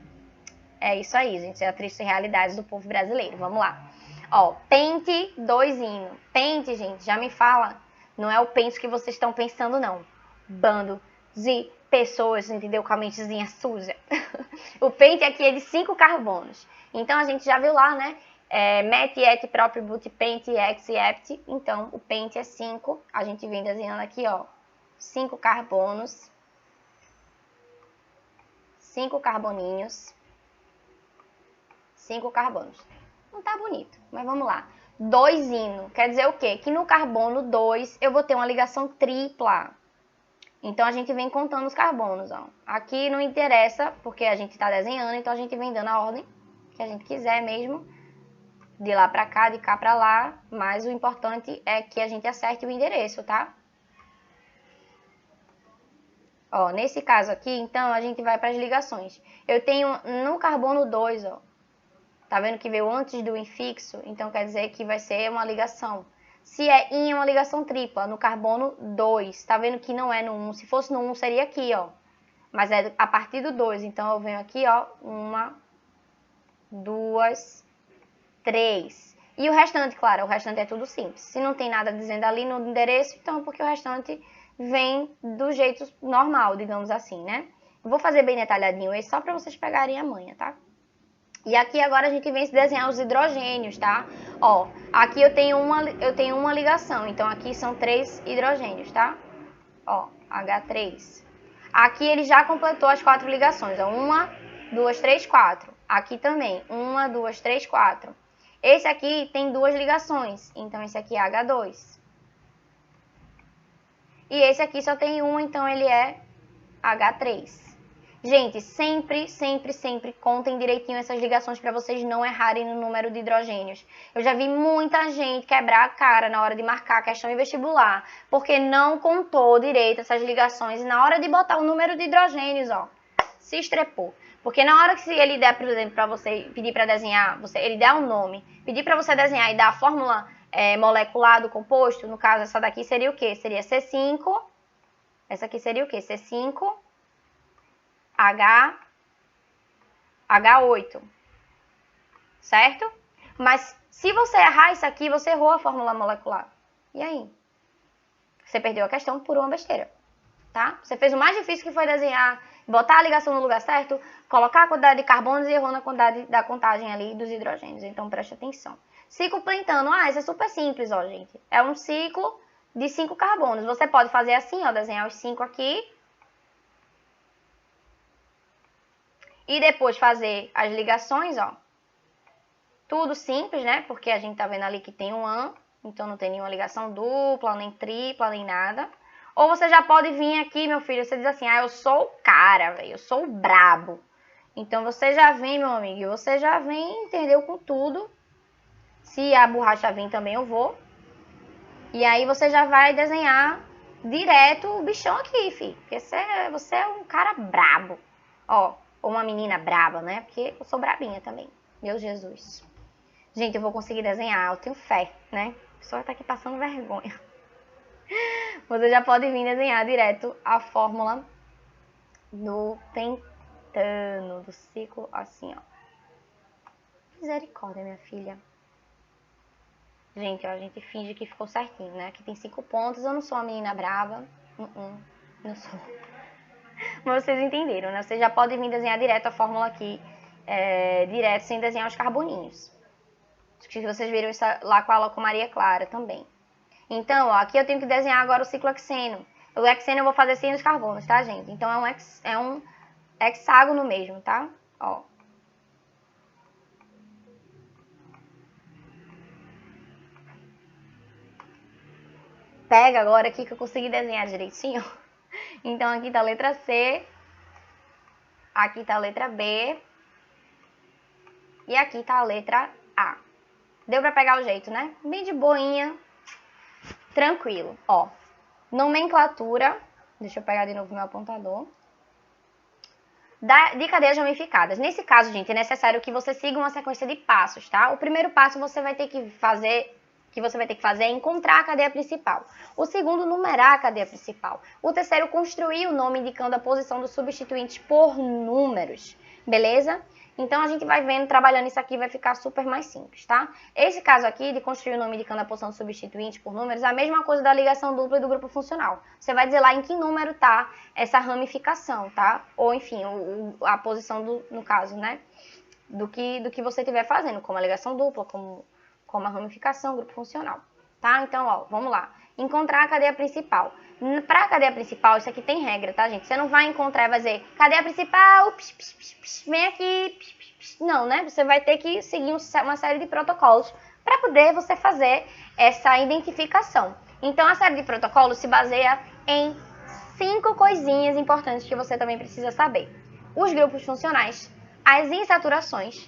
É isso aí, gente. É a triste realidade do povo brasileiro. Vamos lá. Ó, pente 2ino. Pente, gente, já me fala. Não é o pente que vocês estão pensando, não. Bando de pessoas, entendeu? Com a mentezinha suja. O pente aqui é de 5 carbonos. Então, a gente já viu lá, né? Met, et, próprio, but, pente, ex e ept. Então, o pente é 5. A gente vem desenhando aqui, ó. 5 carbonos. 5 carboninhos. 5 carbonos. Não tá bonito, mas vamos lá. 2ino. Quer dizer o quê? Que no carbono 2 eu vou ter uma ligação tripla. Então, a gente vem contando os carbonos, ó. Aqui não interessa, porque a gente está desenhando, então a gente vem dando a ordem que a gente quiser mesmo. De lá para cá, de cá para lá. Mas o importante é que a gente acerte o endereço, tá? Ó, nesse caso aqui, então, a gente vai para as ligações. Eu tenho no carbono 2, ó. Tá vendo que veio antes do infixo? Então, quer dizer que vai ser uma ligação. Se é in, é uma ligação tripla, no carbono 2. Tá vendo que não é no 1. Se fosse no 1, seria aqui, ó. Mas é a partir do 2. Então, eu venho aqui, ó. 1, 2, 3. E o restante, claro, o restante é tudo simples. Se não tem nada dizendo ali no endereço, então porque o restante vem do jeito normal, digamos assim, né? Eu vou fazer bem detalhadinho esse só para vocês pegarem a manha, tá? E aqui agora a gente vem desenhar os hidrogênios, tá? Ó, aqui eu tenho uma ligação, então aqui são 3 hidrogênios, tá? Ó, H3. Aqui ele já completou as 4 ligações, ó. 1, 2, 3, 4. Aqui também, 1, 2, 3, 4. Esse aqui tem 2 ligações, então esse aqui é H2. E esse aqui só tem 1, então ele é H3. Gente, sempre, sempre, sempre contem direitinho essas ligações para vocês não errarem no número de hidrogênios. Eu já vi muita gente quebrar a cara na hora de marcar a questão em vestibular, porque não contou direito essas ligações e na hora de botar o número de hidrogênios, ó, se estrepou. Porque na hora que ele der, por exemplo, para você pedir para desenhar, ele der um nome, pedir para você desenhar e dar a fórmula molecular do composto, no caso essa daqui seria o quê? Seria C5, essa aqui seria o quê? C5, H3. H8. Certo? Mas se você errar isso aqui, você errou a fórmula molecular. E aí? Você perdeu a questão por uma besteira. Tá? Você fez o mais difícil que foi desenhar, botar a ligação no lugar certo, colocar a quantidade de carbonos e errou na quantidade da contagem ali dos hidrogênios. Então preste atenção. Ciclo pentano. Isso é super simples, ó, gente. É um ciclo de 5 carbonos. Você pode fazer assim, ó, desenhar os 5 aqui. E depois fazer as ligações, ó. Tudo simples, né? Porque a gente tá vendo ali que tem um AN, então não tem nenhuma ligação dupla, nem tripla, nem nada. Ou você já pode vir aqui, meu filho, você diz assim, eu sou o cara, velho, eu sou o brabo. Então você já vem, meu amigo, você já vem, entendeu, com tudo. Se a borracha vir também eu vou. E aí você já vai desenhar direto o bichão aqui, filho. Porque você é um cara brabo. Ó, ou uma menina braba, né? Porque eu sou brabinha também. Meu Jesus. Gente, eu vou conseguir desenhar, eu tenho fé, né? A pessoa tá aqui passando vergonha. Você já pode vir desenhar direto a fórmula do pentano, do ciclo, assim, ó. Misericórdia, minha filha. Gente, ó, a gente finge que ficou certinho, né? Aqui tem 5 pontos, eu não sou uma menina brava. Não sou. Mas vocês entenderam, né? Vocês já podem vir desenhar direto a fórmula aqui, direto, sem desenhar os carboninhos. Acho que vocês viram isso lá com a Maria Clara também. Então, ó, aqui eu tenho que desenhar agora o ciclo hexeno. O hexeno eu vou fazer sem os carbonos, tá, gente? Então, é um hexágono mesmo, tá? Ó. Pega agora aqui que eu consegui desenhar direitinho. Então, aqui tá a letra C. Aqui tá a letra B. E aqui tá a letra A. Deu pra pegar o jeito, né? Bem de boinha. Tranquilo. Ó. Nomenclatura. Deixa eu pegar de novo meu apontador. De cadeias ramificadas. Nesse caso, gente, é necessário que você siga uma sequência de passos, tá? O primeiro passo você vai ter que fazer é encontrar a cadeia principal. O segundo, numerar a cadeia principal. O terceiro, construir o nome indicando a posição dos substituintes por números. Beleza? Então, a gente vai vendo, trabalhando isso aqui, vai ficar super mais simples, tá? Esse caso aqui, de construir o nome indicando a posição do substituinte por números, é a mesma coisa da ligação dupla e do grupo funcional. Você vai dizer lá em que número tá essa ramificação, tá? Ou, enfim, a posição, no caso, né? Do que você estiver fazendo, como a ligação dupla, como a ramificação, grupo funcional, tá? Então, ó, vamos lá. Encontrar a cadeia principal. Para a cadeia principal, isso aqui tem regra, tá, gente? Você não vai encontrar e vai dizer, cadeia principal, vem aqui, não, né? Você vai ter que seguir uma série de protocolos para poder você fazer essa identificação. Então, a série de protocolos se baseia em 5 coisinhas importantes que você também precisa saber. Os grupos funcionais, as insaturações,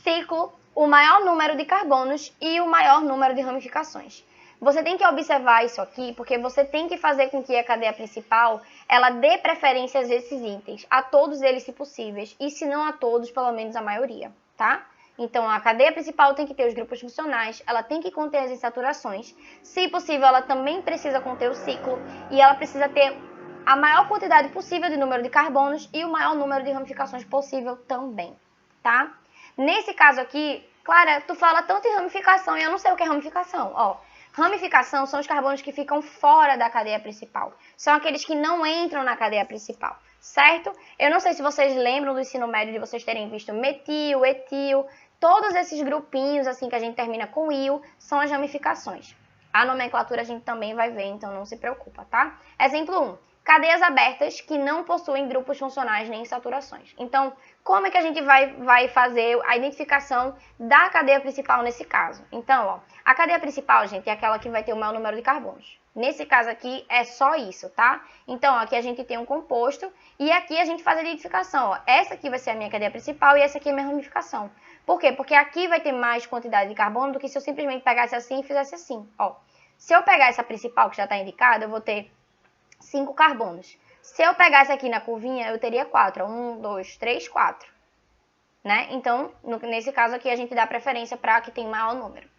ciclo, o maior número de carbonos e o maior número de ramificações. Você tem que observar isso aqui, porque você tem que fazer com que a cadeia principal, ela dê preferência a esses itens, a todos eles se possíveis, e se não a todos, pelo menos a maioria, tá? Então, a cadeia principal tem que ter os grupos funcionais, ela tem que conter as insaturações, se possível, ela também precisa conter o ciclo, e ela precisa ter a maior quantidade possível de número de carbonos e o maior número de ramificações possível também, tá? Nesse caso aqui, Clara, tu fala tanto em ramificação e eu não sei o que é ramificação. Ó, ramificação são os carbonos que ficam fora da cadeia principal. São aqueles que não entram na cadeia principal, certo? Eu não sei se vocês lembram do ensino médio de vocês terem visto metil, etil, todos esses grupinhos assim que a gente termina com il são as ramificações. A nomenclatura a gente também vai ver, então não se preocupa, tá? Exemplo 1. Cadeias abertas que não possuem grupos funcionais nem saturações. Então, como é que a gente vai fazer a identificação da cadeia principal nesse caso? Então, ó, a cadeia principal, gente, é aquela que vai ter o maior número de carbonos. Nesse caso aqui, é só isso, tá? Então, ó, aqui a gente tem um composto e aqui a gente faz a identificação. Ó. Essa aqui vai ser a minha cadeia principal e essa aqui é a minha ramificação. Por quê? Porque aqui vai ter mais quantidade de carbono do que se eu simplesmente pegasse assim e fizesse assim. Ó, se eu pegar essa principal que já está indicada, eu vou ter 5 carbonos. Se eu pegasse aqui na curvinha, eu teria 4. 1, 2, 3, 4. Né? Então, nesse caso aqui, a gente dá preferência para que tenha maior número.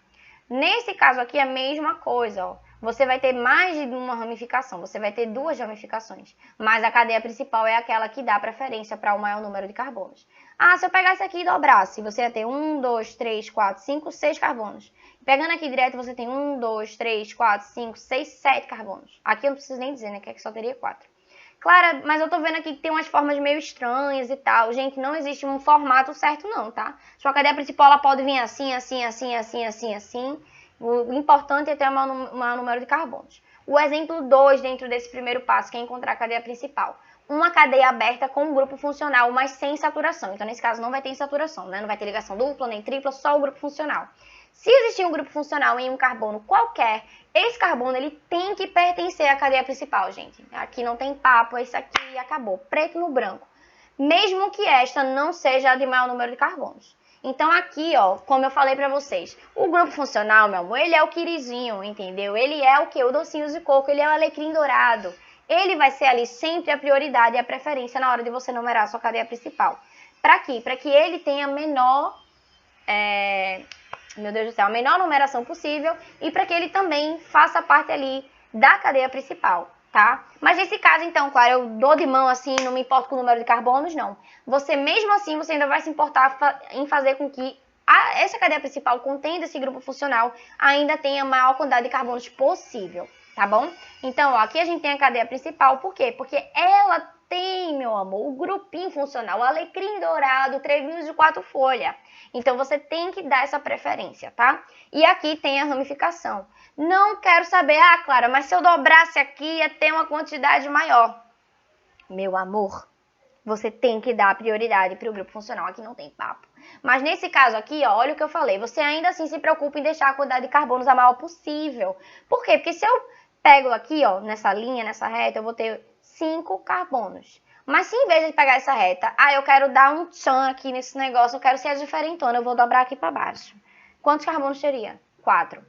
Nesse caso aqui, a mesma coisa. Ó. você vai ter mais de uma ramificação, você vai ter 2 ramificações. Mas a cadeia principal é aquela que dá preferência para o maior número de carbonos. Ah, se eu pegasse aqui e dobrasse, você ia ter 1, 2, 3, 4, 5, 6 carbonos. Pegando aqui direto, você tem 1, 2, 3, 4, 5, 6, 7 carbonos. Aqui eu não preciso nem dizer, né, que aqui só teria 4. Clara, mas eu tô vendo aqui que tem umas formas meio estranhas e tal. Gente, não existe um formato certo não, tá? Sua cadeia principal, ela pode vir assim, assim, assim, assim, assim, assim. O importante é ter o maior número de carbonos. O exemplo 2 dentro desse primeiro passo, que é encontrar a cadeia principal. Uma cadeia aberta com um grupo funcional, mas sem saturação. Então, nesse caso, não vai ter insaturação, né? Não vai ter ligação dupla nem tripla, só o grupo funcional. Se existir um grupo funcional em um carbono qualquer, esse carbono ele tem que pertencer à cadeia principal, gente. Aqui não tem papo, esse aqui acabou. Preto no branco. Mesmo que esta não seja a de maior número de carbonos. Então aqui, ó, como eu falei pra vocês, o grupo funcional, meu amor, ele é o quirizinho, entendeu? Ele é o que? O docinho de coco, ele é o alecrim dourado. Ele vai ser ali sempre a prioridade e a preferência na hora de você numerar a sua cadeia principal. Pra quê? Pra que ele tenha menor... meu Deus do céu, a menor numeração possível e para que ele também faça parte ali da cadeia principal, tá? Mas nesse caso, então, claro, eu dou de mão assim, não me importo com o número de carbonos, não. Você, mesmo assim, você ainda vai se importar em fazer com que essa cadeia principal, contendo esse grupo funcional, ainda tenha a maior quantidade de carbonos possível, tá bom? Então, ó, aqui a gente tem a cadeia principal, por quê? Porque ela tem, meu amor, o grupinho funcional, o alecrim dourado, trevinhos de 4 folhas. Então, você tem que dar essa preferência, tá? E aqui tem a ramificação. Não quero saber, ah, Clara, mas se eu dobrasse aqui, ia ter uma quantidade maior. Meu amor, você tem que dar prioridade para o grupo funcional. Aqui não tem papo. Mas nesse caso aqui, ó, olha o que eu falei. Você ainda assim se preocupa em deixar a quantidade de carbonos a maior possível. Por quê? Porque se eu pego aqui, ó, nessa linha, nessa reta, eu vou ter 5 carbonos. Mas se em vez de pegar essa reta, eu quero dar um tchan aqui nesse negócio, eu quero ser a diferentona, eu vou dobrar aqui para baixo. Quantos carbonos teria? 4.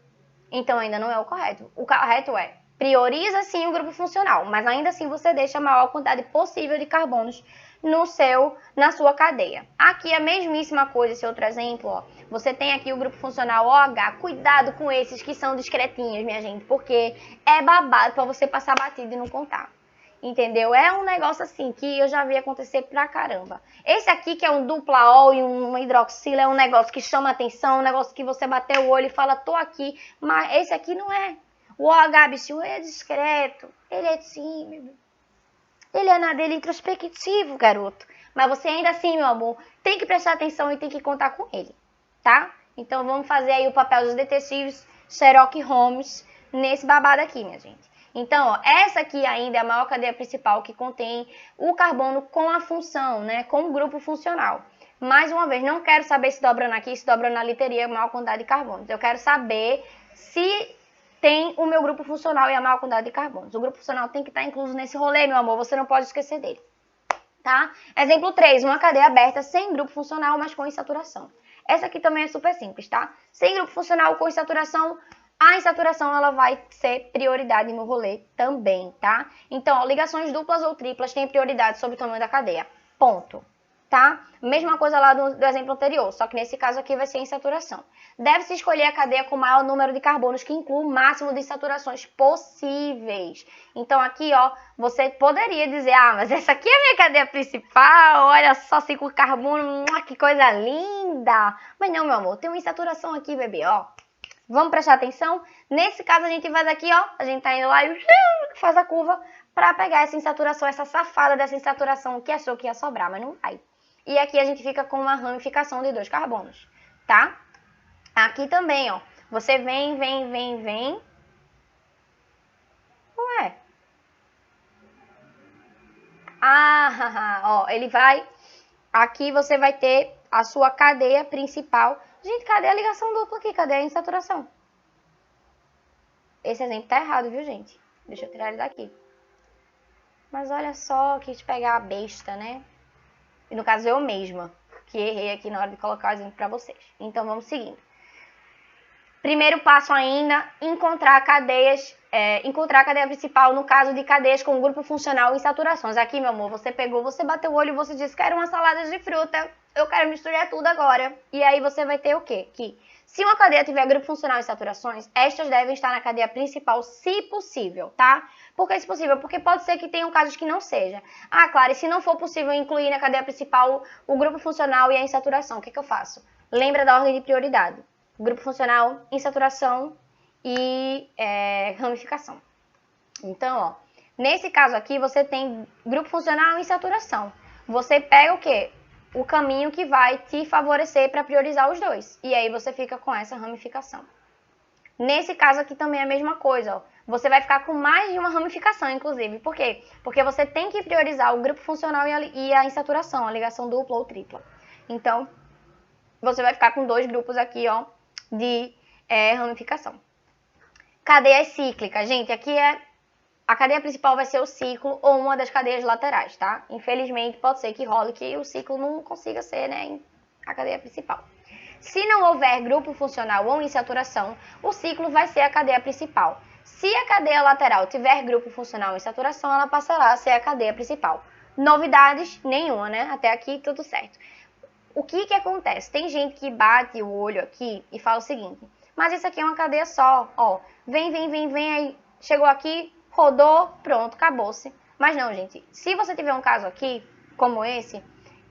Então ainda não é o correto. O correto é, prioriza sim o grupo funcional, mas ainda assim você deixa a maior quantidade possível de carbonos na sua cadeia. Aqui a mesmíssima coisa, esse outro exemplo, ó. Você tem aqui o grupo funcional OH. Cuidado com esses que são discretinhos, minha gente, porque é babado para você passar batido e não contar. Entendeu? É um negócio assim que eu já vi acontecer pra caramba. Esse aqui que é um dupla ol e uma hidroxila é um negócio que chama atenção, um negócio que você bateu o olho e fala, tô aqui, mas esse aqui não é. O OH, bicho, é discreto, ele é tímido, ele é na dele introspectivo, garoto. Mas você ainda assim, meu amor, tem que prestar atenção e tem que contar com ele, tá? Então vamos fazer aí o papel dos detetives Sherlock Holmes nesse babado aqui, minha gente. Então, ó, essa aqui ainda é a maior cadeia principal que contém o carbono com a função, né, com o grupo funcional. Mais uma vez, não quero saber se dobrando aqui, se dobrando ali teria a maior quantidade de carbonos. Eu quero saber se tem o meu grupo funcional e a maior quantidade de carbonos. O grupo funcional tem que estar incluso nesse rolê, meu amor, você não pode esquecer dele. Tá? Exemplo 3, uma cadeia aberta sem grupo funcional, mas com insaturação. Essa aqui também é super simples, tá? Sem grupo funcional com insaturação, a insaturação ela vai ser prioridade no rolê também, tá? Então, ó, ligações duplas ou triplas têm prioridade sobre o tamanho da cadeia. Ponto. Tá? Mesma coisa lá do exemplo anterior, só que nesse caso aqui vai ser insaturação. Deve-se escolher a cadeia com o maior número de carbonos, que inclui o máximo de insaturações possíveis. Então aqui, ó, você poderia dizer, mas essa aqui é a minha cadeia principal, olha só, 5 carbonos, que coisa linda. Mas não, meu amor, tem uma insaturação aqui, bebê, ó. Vamos prestar atenção? Nesse caso a gente faz aqui, ó, a gente tá indo lá e faz a curva para pegar essa insaturação, essa safada dessa insaturação que achou que ia sobrar, mas não vai. E aqui a gente fica com uma ramificação de 2 carbonos, tá? Aqui também, ó, você vem. Ué. Ó, ele vai... Aqui você vai ter a sua cadeia principal. Gente, cadê a ligação dupla aqui? Cadê a insaturação? Esse exemplo tá errado, viu, gente? Deixa eu tirar ele daqui. Mas olha só, quis pegar a besta, né? E no caso eu mesma, que errei aqui na hora de colocar o exemplo para vocês. Então vamos seguindo. Primeiro passo ainda, encontrar a cadeia principal no caso de cadeias com grupo funcional e saturações. Aqui, meu amor, você pegou, você bateu o olho e você disse, quero uma salada de fruta, eu quero misturar tudo agora. E aí você vai ter o quê? Que Se uma cadeia tiver grupo funcional e saturações, estas devem estar na cadeia principal, se possível, tá? Por que se possível? Porque pode ser que tenham casos que não seja. Ah, claro, e se não for possível incluir na cadeia principal o grupo funcional e a insaturação, o que eu faço? Lembra da ordem de prioridade. Grupo funcional, insaturação e ramificação. Então, ó, nesse caso aqui, você tem grupo funcional e insaturação. Você pega o quê? O caminho que vai te favorecer para priorizar os dois. E aí você fica com essa ramificação. Nesse caso aqui também é a mesma coisa, ó. Você vai ficar com mais de uma ramificação, inclusive. Por quê? Porque você tem que priorizar o grupo funcional e a insaturação, a ligação dupla ou tripla. Então, você vai ficar com dois grupos aqui, ó, de ramificação. Cadeias cíclicas. Gente, aqui a cadeia principal vai ser o ciclo ou uma das cadeias laterais, tá? Infelizmente, pode ser que role que o ciclo não consiga ser, né, a cadeia principal. Se não houver grupo funcional ou insaturação, o ciclo vai ser a cadeia principal. Se a cadeia lateral tiver grupo funcional e insaturação, ela passará a ser a cadeia principal. Novidades? Nenhuma, né? Até aqui tudo certo. O que acontece? Tem gente que bate o olho aqui e fala o seguinte, mas isso aqui é uma cadeia só, ó, vem aí, chegou aqui, rodou, pronto, acabou-se. Mas não, gente, se você tiver um caso aqui, como esse,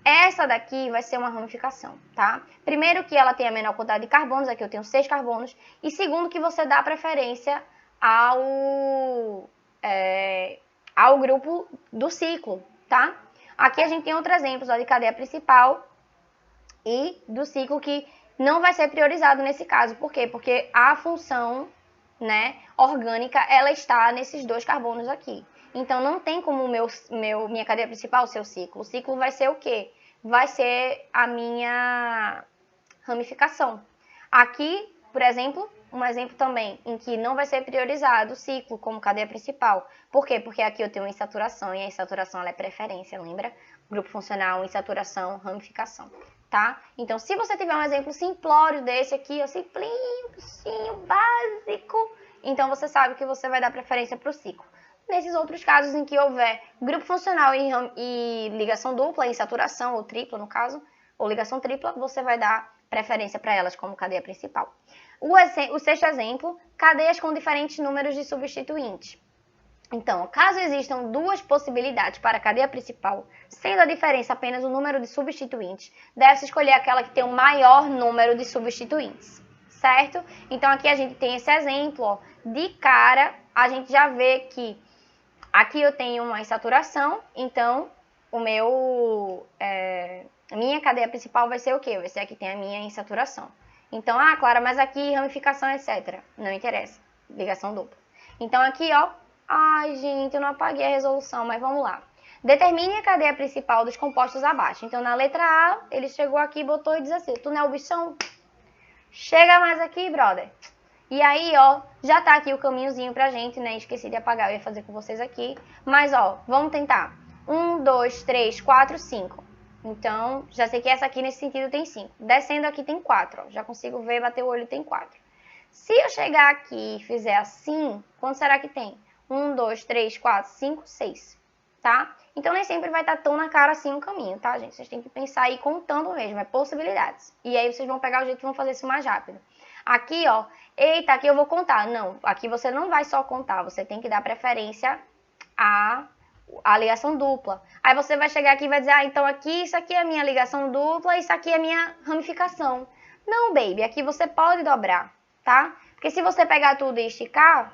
essa daqui vai ser uma ramificação, tá? Primeiro que ela tem a menor quantidade de carbonos, aqui eu tenho 6 carbonos, e segundo que você dá preferência ao grupo do ciclo, tá? Aqui a gente tem outros exemplos, ó, de cadeia principal e do ciclo que não vai ser priorizado nesse caso. Por quê? Porque a função, né, orgânica, ela está nesses 2 carbonos aqui. Então, não tem como minha cadeia principal ser o ciclo. O ciclo vai ser o quê? Vai ser a minha ramificação. Aqui, por exemplo, um exemplo também em que não vai ser priorizado o ciclo como cadeia principal. Por quê? Porque aqui eu tenho insaturação e a insaturação ela é preferência, lembra? Grupo funcional, insaturação, ramificação. Tá? Então, se você tiver um exemplo simplório desse aqui, ó, simplinho, básico, então você sabe que você vai dar preferência para o ciclo. Nesses outros casos em que houver grupo funcional e ligação dupla, insaturação ou tripla no caso, ou ligação tripla, você vai dar preferência para elas como cadeia principal. O sexto exemplo, cadeias com diferentes números de substituintes. Então, caso existam 2 possibilidades para a cadeia principal, sendo a diferença apenas o número de substituintes, deve-se escolher aquela que tem o maior número de substituintes, certo? Então, aqui a gente tem esse exemplo, ó, de cara, a gente já vê que aqui eu tenho uma insaturação, então minha cadeia principal vai ser o quê? Vai ser a que tem a minha insaturação. Então, Clara, mas aqui ramificação, etc. Não interessa, ligação dupla. Então, aqui, ó, ai, gente, eu não apaguei a resolução, mas vamos lá. Determine a cadeia principal dos compostos abaixo. Então, na letra A, ele chegou aqui e botou e diz assim, tu não é o bichão? Chega mais aqui, brother. E aí, ó, já tá aqui o caminhozinho pra gente, né? Esqueci de apagar, eu ia fazer com vocês aqui. Mas, ó, vamos tentar. 1, 2, 3, 4, 5. Então, já sei que essa aqui nesse sentido tem 5. Descendo aqui tem 4, ó. Já consigo ver, bater o olho, tem 4. Se eu chegar aqui e fizer assim, quanto será que tem? 1, 2, 3, 4, 5, 6, tá? Então, nem sempre vai estar tão na cara assim o caminho, tá, gente? Vocês têm que pensar aí contando mesmo, é possibilidades. E aí, vocês vão pegar o jeito que vão fazer isso mais rápido. Aqui, ó, eita, aqui eu vou contar. Não, aqui você não vai só contar, você tem que dar preferência à ligação dupla. Aí você vai chegar aqui e vai dizer, então aqui, isso aqui é a minha ligação dupla, isso aqui é a minha ramificação. Não, baby, aqui você pode dobrar, tá? Porque se você pegar tudo e esticar,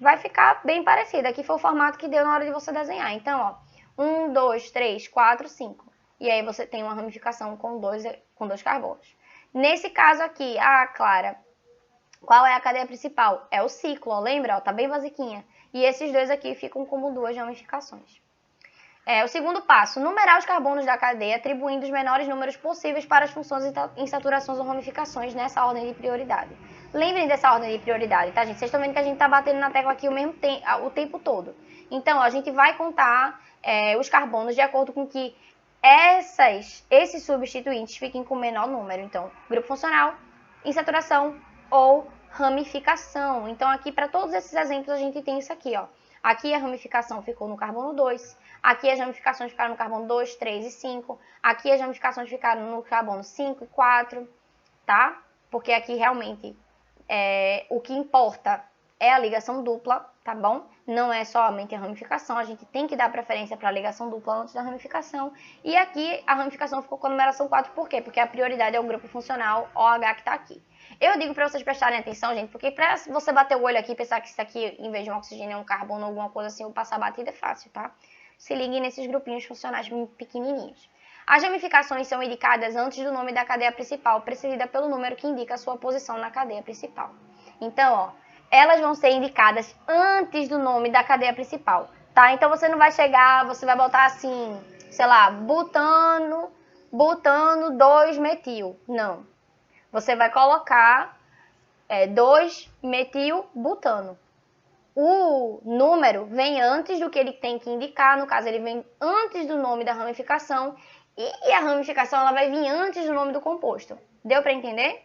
vai ficar bem parecido. Aqui foi o formato que deu na hora de você desenhar. Então, ó, 1, 2, 3, 4, 5. E aí você tem uma ramificação com dois carbonos. Nesse caso aqui, Clara, qual é a cadeia principal? É o ciclo, ó, lembra? Ó, tá bem basiquinha. E esses dois aqui ficam como 2 ramificações. O segundo passo, numerar os carbonos da cadeia, atribuindo os menores números possíveis para as funções insaturações ou ramificações nessa ordem de prioridade. Lembrem dessa ordem de prioridade, tá, gente? Vocês estão vendo que a gente tá batendo na tecla aqui o tempo todo. Então, ó, a gente vai contar os carbonos de acordo com que esses substituintes fiquem com o menor número. Então, grupo funcional, insaturação ou ramificação. Então, aqui, para todos esses exemplos, a gente tem isso aqui, ó. Aqui a ramificação ficou no carbono 2, aqui as ramificações ficaram no carbono 2, 3 e 5, aqui as ramificações ficaram no carbono 5 e 4, tá? porque aqui realmente o que importa é a ligação dupla, tá bom? Não é somente a ramificação, a gente tem que dar preferência para a ligação dupla antes da ramificação. E aqui a ramificação ficou com a numeração 4, por quê? Porque a prioridade é o grupo funcional OH que está aqui. Eu digo para vocês prestarem atenção, gente, porque para você bater o olho aqui e pensar que isso aqui, em vez de um oxigênio, é um carbono ou alguma coisa assim, ou passar batida, é fácil, tá? Se liguem nesses grupinhos funcionais pequenininhos. As ramificações são indicadas antes do nome da cadeia principal, precedida pelo número que indica a sua posição na cadeia principal. Então, ó, elas vão ser indicadas antes do nome da cadeia principal, tá? Então, você não vai chegar, você vai botar assim, sei lá, butano 2-metil. Não. Você vai colocar 2-metil-butano. O número vem antes do que ele tem que indicar, no caso, ele vem antes do nome da ramificação, e a ramificação ela vai vir antes do nome do composto. Deu para entender?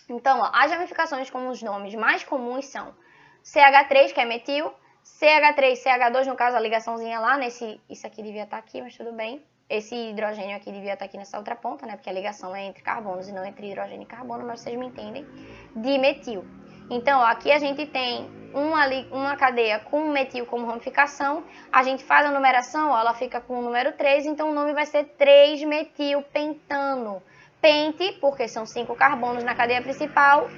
Então, ó, as ramificações com os nomes mais comuns são CH3, que é metil, CH3, CH2, no caso a ligaçãozinha lá, isso aqui devia estar aqui, mas tudo bem. Esse hidrogênio aqui devia estar aqui nessa outra ponta, né? Porque a ligação é entre carbonos e não entre hidrogênio e carbono, mas vocês me entendem. Dimetil. Então, ó, aqui a gente tem uma cadeia com metil como ramificação. A gente faz a numeração, ó, ela fica com o número 3, então o nome vai ser 3-metilpentano. Pente, porque são 5 carbonos na cadeia principal.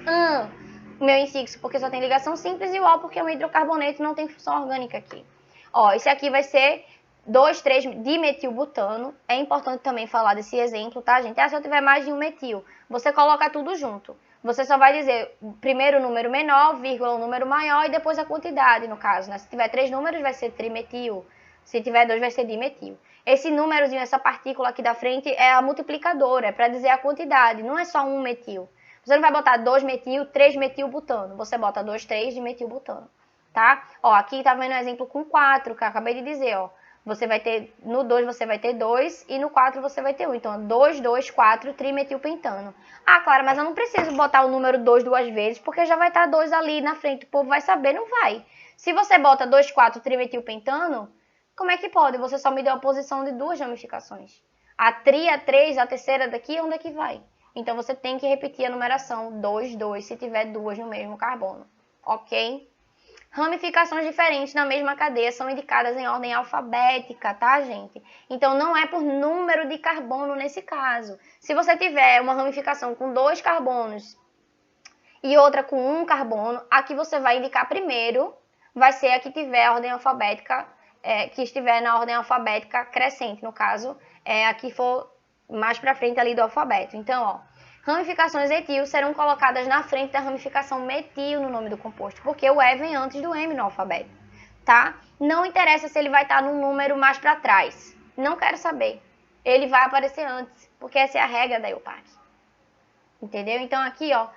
Meu infixo, porque só tem ligação simples. E o O, porque é um hidrocarboneto e não tem função orgânica aqui. Ó, esse aqui vai ser 2,3-dimetilbutano. É importante também falar desse exemplo, tá, gente? Se eu tiver mais de um metil, você coloca tudo junto. Você só vai dizer primeiro o número menor, vírgula o número maior e depois a quantidade, no caso, né? Se tiver 3 números, vai ser trimetil. Se tiver 2, vai ser dimetil. Esse númerozinho, essa partícula aqui da frente, é a multiplicadora, é para dizer a quantidade, não é só um metil. Você não vai botar 2-metil, 3-metilbutano. Você bota 2,3-dimetilbutano, tá? Ó, aqui tá vendo um exemplo com 4, que eu acabei de dizer, ó. Você vai ter, no 2 você vai ter 2 e no 4 você vai ter 1. Então, 2, 2, 4, trimetilpentano. Ah, claro, mas eu não preciso botar o número 2 duas vezes, porque já vai estar 2 ali na frente. O povo vai saber, não vai. Se você bota 2, 4, trimetilpentano, como é que pode? Você só me deu a posição de duas ramificações. A 3, a terceira daqui, onde é que vai? Então, você tem que repetir a numeração 2, 2, se tiver duas no mesmo carbono. Ok? Ramificações diferentes na mesma cadeia são indicadas em ordem alfabética, tá, gente? Então, não é por número de carbono nesse caso. Se você tiver uma ramificação com 2 carbonos e outra com 1 carbono, a que você vai indicar primeiro vai ser a que tiver a ordem alfabética, que estiver na ordem alfabética crescente, no caso, a que for mais para frente ali do alfabeto. Então, ó, ramificações etil serão colocadas na frente da ramificação metil no nome do composto, porque o E vem antes do M no alfabeto, tá? Não interessa se ele vai estar num número mais para trás. Não quero saber. Ele vai aparecer antes, porque essa é a regra da IUPAC. Entendeu? Então aqui, ó,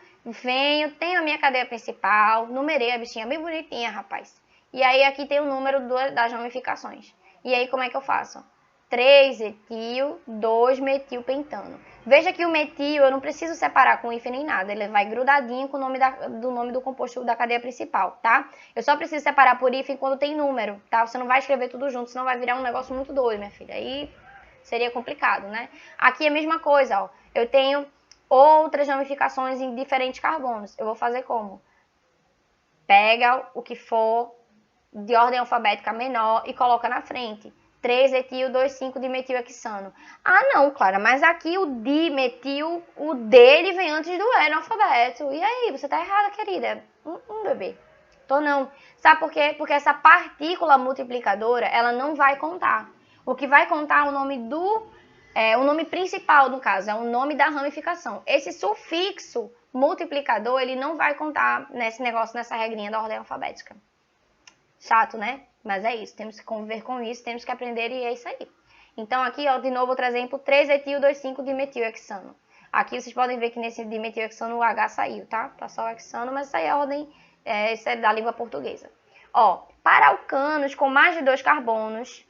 tenho a minha cadeia principal, numerei a bichinha bem bonitinha, rapaz. E aí aqui tem o número das ramificações. E aí como é que eu faço? 3-etil, 2-metilpentano. Veja que o metil eu não preciso separar com hífen nem nada, ele vai grudadinho com o nome do composto da cadeia principal, tá? Eu só preciso separar por hífen quando tem número, tá? Você não vai escrever tudo junto, senão vai virar um negócio muito doido, minha filha. Aí seria complicado, né? Aqui é a mesma coisa, ó. Eu tenho outras ramificações em diferentes carbonos. Eu vou fazer como? Pega o que for de ordem alfabética menor e coloca na frente. 3-etil, 2,5-dimetilhexano. Ah, não, Clara, mas aqui o dimetil, o D, ele vem antes do E no alfabeto. E aí, você tá errada, querida. Bebê. Tô não. Sabe por quê? Porque essa partícula multiplicadora, ela não vai contar. O que vai contar é o nome o nome principal, no caso, é o nome da ramificação. Esse sufixo multiplicador, ele não vai contar nesse negócio, nessa regrinha da ordem alfabética. Chato, né? Mas é isso, temos que conviver com isso, temos que aprender e é isso aí. Então aqui, ó, de novo outro exemplo, 3-etil, 2,5-dimetilhexano. Aqui vocês podem ver que nesse dimetilhexano o H saiu, tá? Tá só o hexano, mas isso aí é a ordem, isso é da língua portuguesa. Ó, para alcanos com mais de 2 carbonos,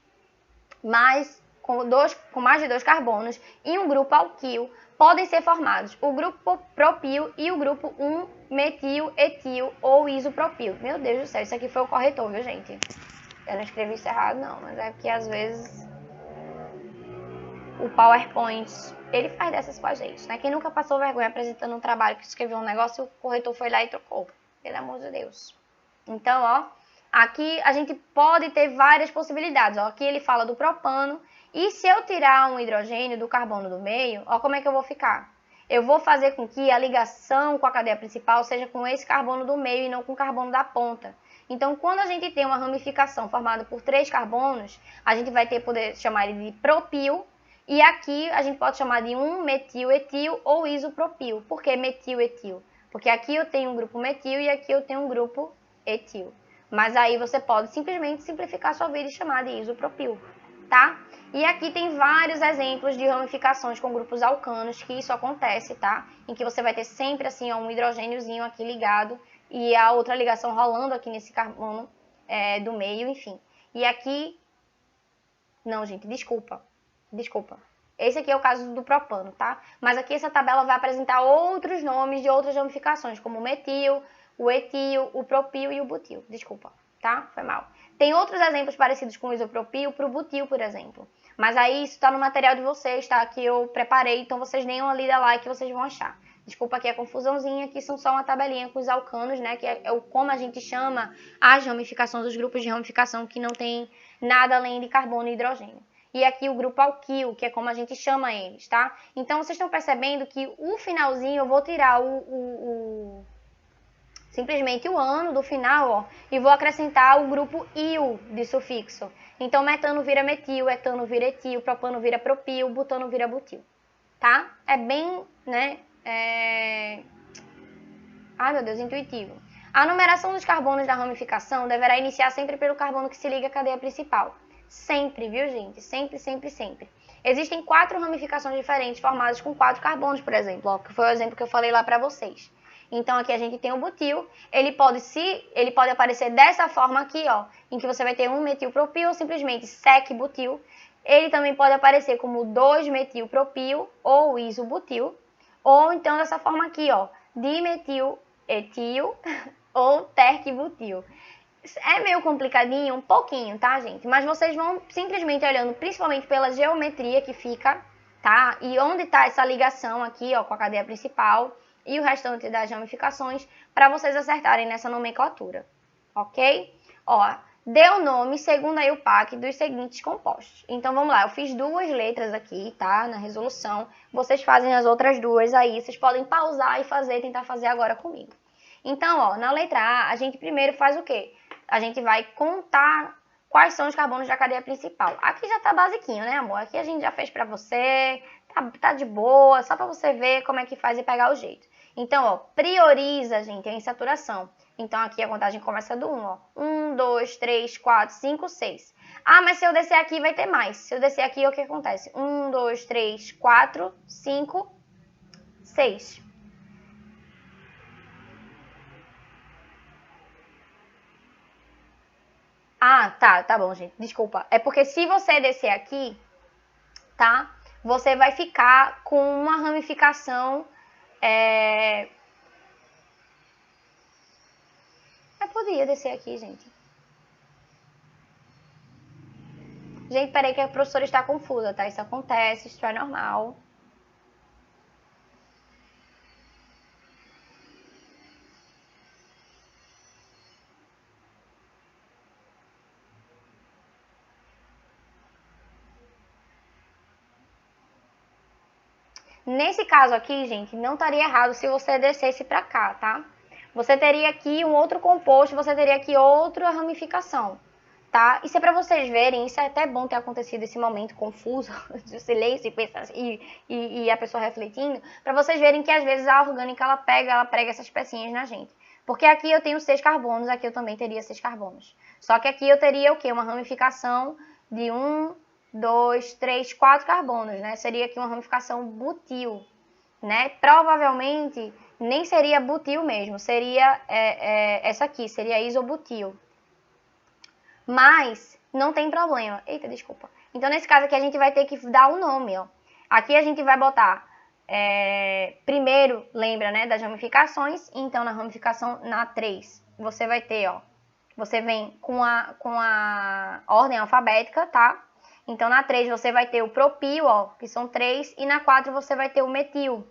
com mais de 2 carbonos e um grupo alquil, podem ser formados o grupo propil e o grupo 1-metil, etil ou isopropil. Meu Deus do céu, isso aqui foi o corretor, viu, gente? Eu não escrevi isso errado, não, mas é que às vezes o PowerPoint Ele faz dessas com a gente, né? Quem nunca passou vergonha apresentando um trabalho que escreveu um negócio e o corretor foi lá e trocou? Pelo amor de Deus. Então, ó, aqui a gente pode ter várias possibilidades. Ó, aqui ele fala do propano. E se eu tirar um hidrogênio do carbono do meio, ó como é que eu vou ficar? Eu vou fazer com que a ligação com a cadeia principal seja com esse carbono do meio e não com o carbono da ponta. Então, quando a gente tem uma ramificação formada por 3 carbonos, a gente vai poder chamar ele de propil. E aqui a gente pode chamar de 1-metil-etil ou isopropil. Por que metil-etil? Porque aqui eu tenho um grupo metil e aqui eu tenho um grupo etil. Mas aí você pode simplesmente simplificar sua vida e chamar de isopropil, tá? E aqui tem vários exemplos de ramificações com grupos alcanos que isso acontece, tá? Em que você vai ter sempre assim um hidrogêniozinho aqui ligado e a outra ligação rolando aqui nesse carbono do meio, enfim. E aqui... Não, gente, desculpa. Esse aqui é o caso do propano, tá? Mas aqui essa tabela vai apresentar outros nomes de outras ramificações, como o metil, o etil, o propil e o butil. Desculpa, tá? Foi mal. Tem outros exemplos parecidos com o isopropil para o butil, por exemplo. Mas aí isso está no material de vocês, tá? Que eu preparei, então vocês deem uma lida lá que vocês vão achar. Desculpa aqui a confusãozinha, aqui são só uma tabelinha com os alcanos, né? Que é como a gente chama as ramificações, os grupos de ramificação que não tem nada além de carbono e hidrogênio. E aqui o grupo alquil, que é como a gente chama eles, tá? Então, vocês estão percebendo que o finalzinho, eu vou tirar simplesmente o ano do final, ó, e vou acrescentar o grupo il de sufixo. Então, metano vira metil, etano vira etil, propano vira propil, butano vira butil, tá? É bem, né, ai, meu Deus, intuitivo. A numeração dos carbonos da ramificação deverá iniciar sempre pelo carbono que se liga à cadeia principal. Sempre, viu, gente? Sempre, sempre, sempre. Existem 4 ramificações diferentes formadas com 4 carbonos, por exemplo, ó, que foi o exemplo que eu falei lá para vocês. Então, aqui a gente tem o butil. Ele pode aparecer dessa forma aqui, ó, em que você vai ter 1-metilpropil ou simplesmente sec-butil. Ele também pode aparecer como 2-metilpropil ou isobutil. Ou então dessa forma aqui, ó, dimetil-etil ou terc-butil. É meio complicadinho, um pouquinho, tá, gente? Mas vocês vão simplesmente olhando, principalmente pela geometria que fica, tá? E onde tá essa ligação aqui, ó, com a cadeia principal e o restante das ramificações, para vocês acertarem nessa nomenclatura, ok? Ó, deu nome, segundo a IUPAC, dos seguintes compostos. Então, vamos lá, eu fiz 2 letras aqui, tá? Na resolução. Vocês fazem as outras 2 aí, vocês podem pausar e tentar fazer agora comigo. Então, ó, na letra A, a gente primeiro faz o quê? A gente vai contar quais são os carbonos da cadeia principal. Aqui já tá basiquinho, né, amor? Aqui a gente já fez pra você, tá de boa, só pra você ver como é que faz e pegar o jeito. Então, ó, prioriza, gente, a insaturação. Então, aqui a contagem começa do 1, ó. 1, 2, 3, 4, 5, 6. Ah, mas se eu descer aqui vai ter mais. Se eu descer aqui, o que acontece? 1, 2, 3, 4, 5, 6. Ah, tá bom, gente. Desculpa. É porque se você descer aqui, tá? Você vai ficar com uma ramificação. Eu podia descer aqui, gente. Gente, peraí que a professora está confusa, tá? Isso acontece, isso é normal. Nesse caso aqui, gente, não estaria errado se você descesse para cá, tá? Você teria aqui um outro composto, você teria aqui outra ramificação, tá? Isso é para vocês verem, isso é até bom ter acontecido esse momento confuso, de silêncio e a pessoa refletindo, para vocês verem que às vezes a orgânica ela prega essas pecinhas na gente. Porque aqui eu tenho 6 carbonos, aqui eu também teria 6 carbonos. Só que aqui eu teria o quê? Uma ramificação de 1, 2, 3, 4 carbonos, né? Seria aqui uma ramificação butil, né? Provavelmente nem seria butil mesmo, seria essa aqui, seria isobutil. Mas não tem problema. Eita, desculpa. Então, nesse caso aqui, a gente vai ter que dar um nome, ó. Aqui a gente vai botar, primeiro, lembra, né, das ramificações. Então, na ramificação, na 3, você vai ter, ó, você vem com a ordem alfabética, tá? Então, na 3 você vai ter o propil, ó, que são 3, e na 4 você vai ter o metil.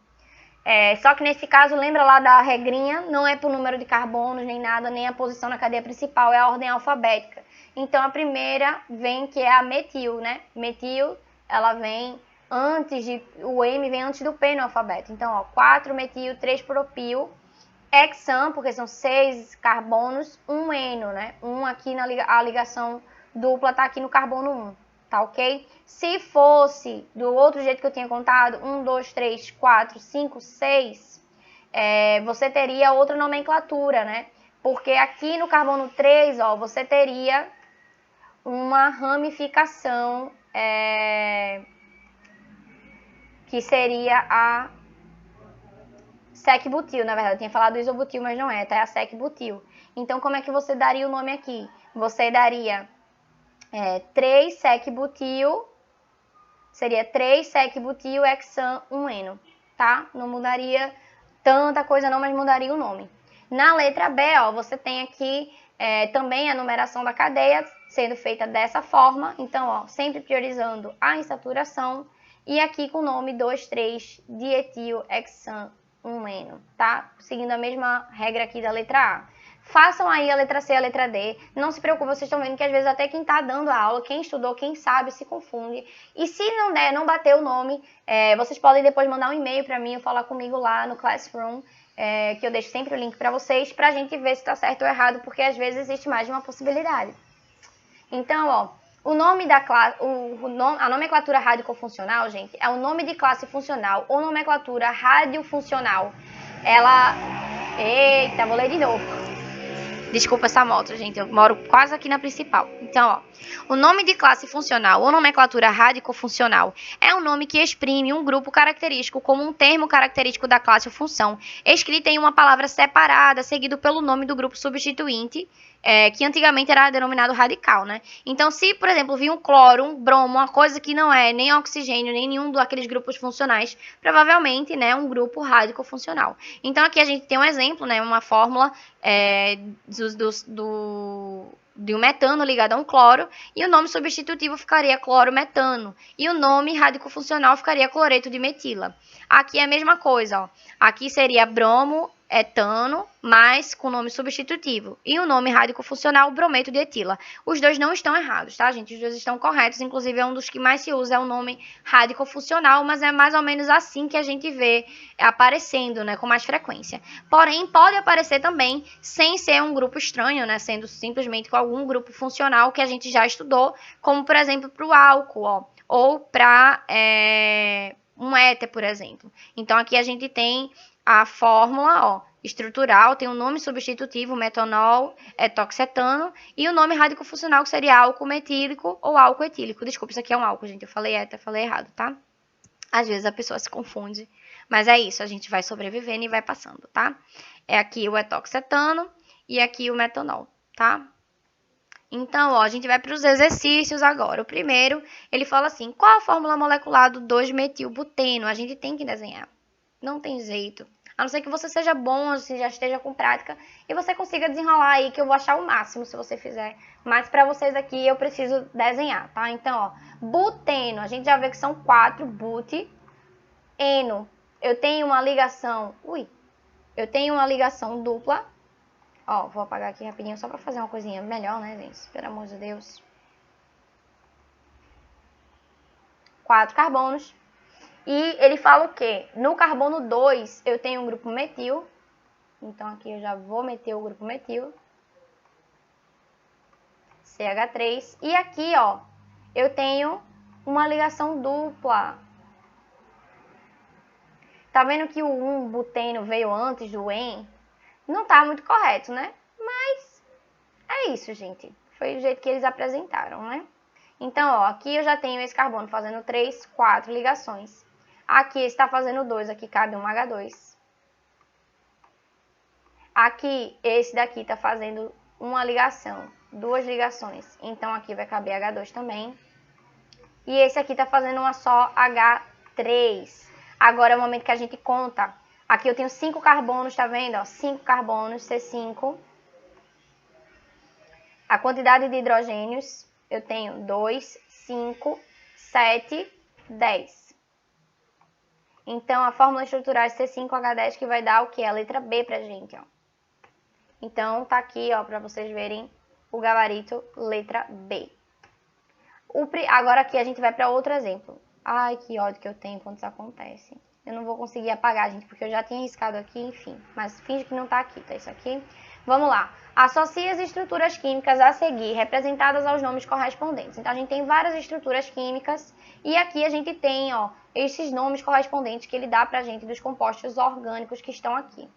Só que nesse caso, lembra lá da regrinha, não é por número de carbonos, nem nada, nem a posição na cadeia principal, é a ordem alfabética. Então, a primeira vem, que é a metil, né? Metil, ela vem o M vem antes do P no alfabeto. Então, ó, 4 metil, 3 propil, hexan, porque são 6 carbonos, 1 eno, né? 1 aqui a ligação dupla tá aqui no carbono 1, tá ok? Se fosse do outro jeito que eu tinha contado, 1, 2, 3, 4, 5, 6, você teria outra nomenclatura, né? Porque aqui no carbono 3, ó, você teria uma ramificação que seria a sec-butil, na verdade. Eu tinha falado isobutil, mas não é, tá? É a sec-butil. Então, como é que você daria o nome aqui? Você daria 3 sec-butil, seria 3 sec-butil hexan 1-eno, tá? Não mudaria tanta coisa não, mas mudaria o nome. Na letra B, ó, você tem aqui também a numeração da cadeia sendo feita dessa forma. Então, ó, sempre priorizando a insaturação. E aqui com o nome 2,3 dietil hexan 1-eno, tá? Seguindo a mesma regra aqui da letra A. Façam aí a letra C e a letra D. Não se preocupem, vocês estão vendo que às vezes até quem está dando a aula, quem estudou, quem sabe, se confunde. E se não der, não bater o nome, vocês podem depois mandar um e-mail para mim ou falar comigo lá no Classroom, que eu deixo sempre o link para vocês, para a gente ver se está certo ou errado, porque às vezes existe mais de uma possibilidade. Então, ó, o nome da classe, a nomenclatura radiofuncional, gente, é o nome de classe funcional ou nomenclatura radiofuncional. Eita, vou ler de novo. Desculpa essa moto, gente, eu moro quase aqui na principal. Então, ó, o nome de classe funcional ou nomenclatura radicofuncional é um nome que exprime um grupo característico como um termo característico da classe ou função, escrita em uma palavra separada, seguido pelo nome do grupo substituinte, que antigamente era denominado radical, né? Então, se, por exemplo, vir um cloro, um bromo, uma coisa que não é nem oxigênio, nem nenhum daqueles grupos funcionais, provavelmente, né, um grupo radicofuncional. Então, aqui a gente tem um exemplo, né, uma fórmula de um metano ligado a um cloro, e o nome substitutivo ficaria clorometano, e o nome radicofuncional ficaria cloreto de metila. Aqui é a mesma coisa, ó. Aqui seria bromo, etano, mas com nome substitutivo. E o nome radicofuncional, brometo de etila. Os dois não estão errados, tá, gente? Os dois estão corretos. Inclusive, é um dos que mais se usa, é o nome radicofuncional, mas é mais ou menos assim que a gente vê aparecendo, né, com mais frequência. Porém, pode aparecer também sem ser um grupo estranho, né, sendo simplesmente com algum grupo funcional que a gente já estudou, como, por exemplo, para o álcool, ó, ou para um éter, por exemplo. Então, aqui a gente tem a fórmula, ó, estrutural, tem o nome substitutivo, metanol, etoxetano, e o nome radicofuncional, que seria álcool metílico ou álcool etílico. Desculpa, isso aqui é um álcool, gente, eu falei éter, falei errado, tá? Às vezes a pessoa se confunde, mas é isso, a gente vai sobrevivendo e vai passando, tá? É aqui o etoxetano e aqui o metanol, tá? Então, ó, a gente vai para os exercícios agora. O primeiro, ele fala assim, qual a fórmula molecular do 2-metilbuteno? A gente tem que desenhar. Não tem jeito. A não ser que você seja bom, se já esteja com prática, e você consiga desenrolar aí, que eu vou achar o máximo se você fizer. Mas para vocês aqui, eu preciso desenhar, tá? Então, ó, buteno, a gente já vê que são 4, but, eno. Eu tenho uma ligação, dupla. Ó, vou apagar aqui rapidinho, só para fazer uma coisinha melhor, né, gente? Pelo amor de Deus. 4 carbonos. E ele fala o quê? No carbono 2, eu tenho um grupo metil. Então, aqui eu já vou meter o grupo metil. CH3. E aqui, ó, eu tenho uma ligação dupla. Tá vendo que o 1-buteno veio antes do EN? Não tá muito correto, né? Mas é isso, gente. Foi do jeito que eles apresentaram, né? Então, ó, aqui eu já tenho esse carbono fazendo 3, 4 ligações. Aqui está fazendo 2, aqui cabe um H2. Aqui, esse daqui está fazendo uma ligação, 2 ligações. Então, aqui vai caber H2 também. E esse aqui está fazendo uma só H3. Agora é o momento que a gente conta. Aqui eu tenho 5 carbonos, tá vendo? 5 carbonos, C5. A quantidade de hidrogênios, eu tenho 2, 5, 7, 10. Então, a fórmula estrutural é C5H10 que vai dar o quê? A letra B pra gente, ó. Então, tá aqui, ó, pra vocês verem o gabarito letra B. Agora aqui a gente vai para outro exemplo. Ai, que ódio que eu tenho quando isso acontece. Eu não vou conseguir apagar, gente, porque eu já tinha riscado aqui, enfim. Mas finge que não tá aqui, tá isso aqui. Vamos lá. Associe as estruturas químicas a seguir, representadas aos nomes correspondentes. Então, a gente tem várias estruturas químicas e aqui a gente tem, ó, esses nomes correspondentes que ele dá pra gente dos compostos orgânicos que estão aqui.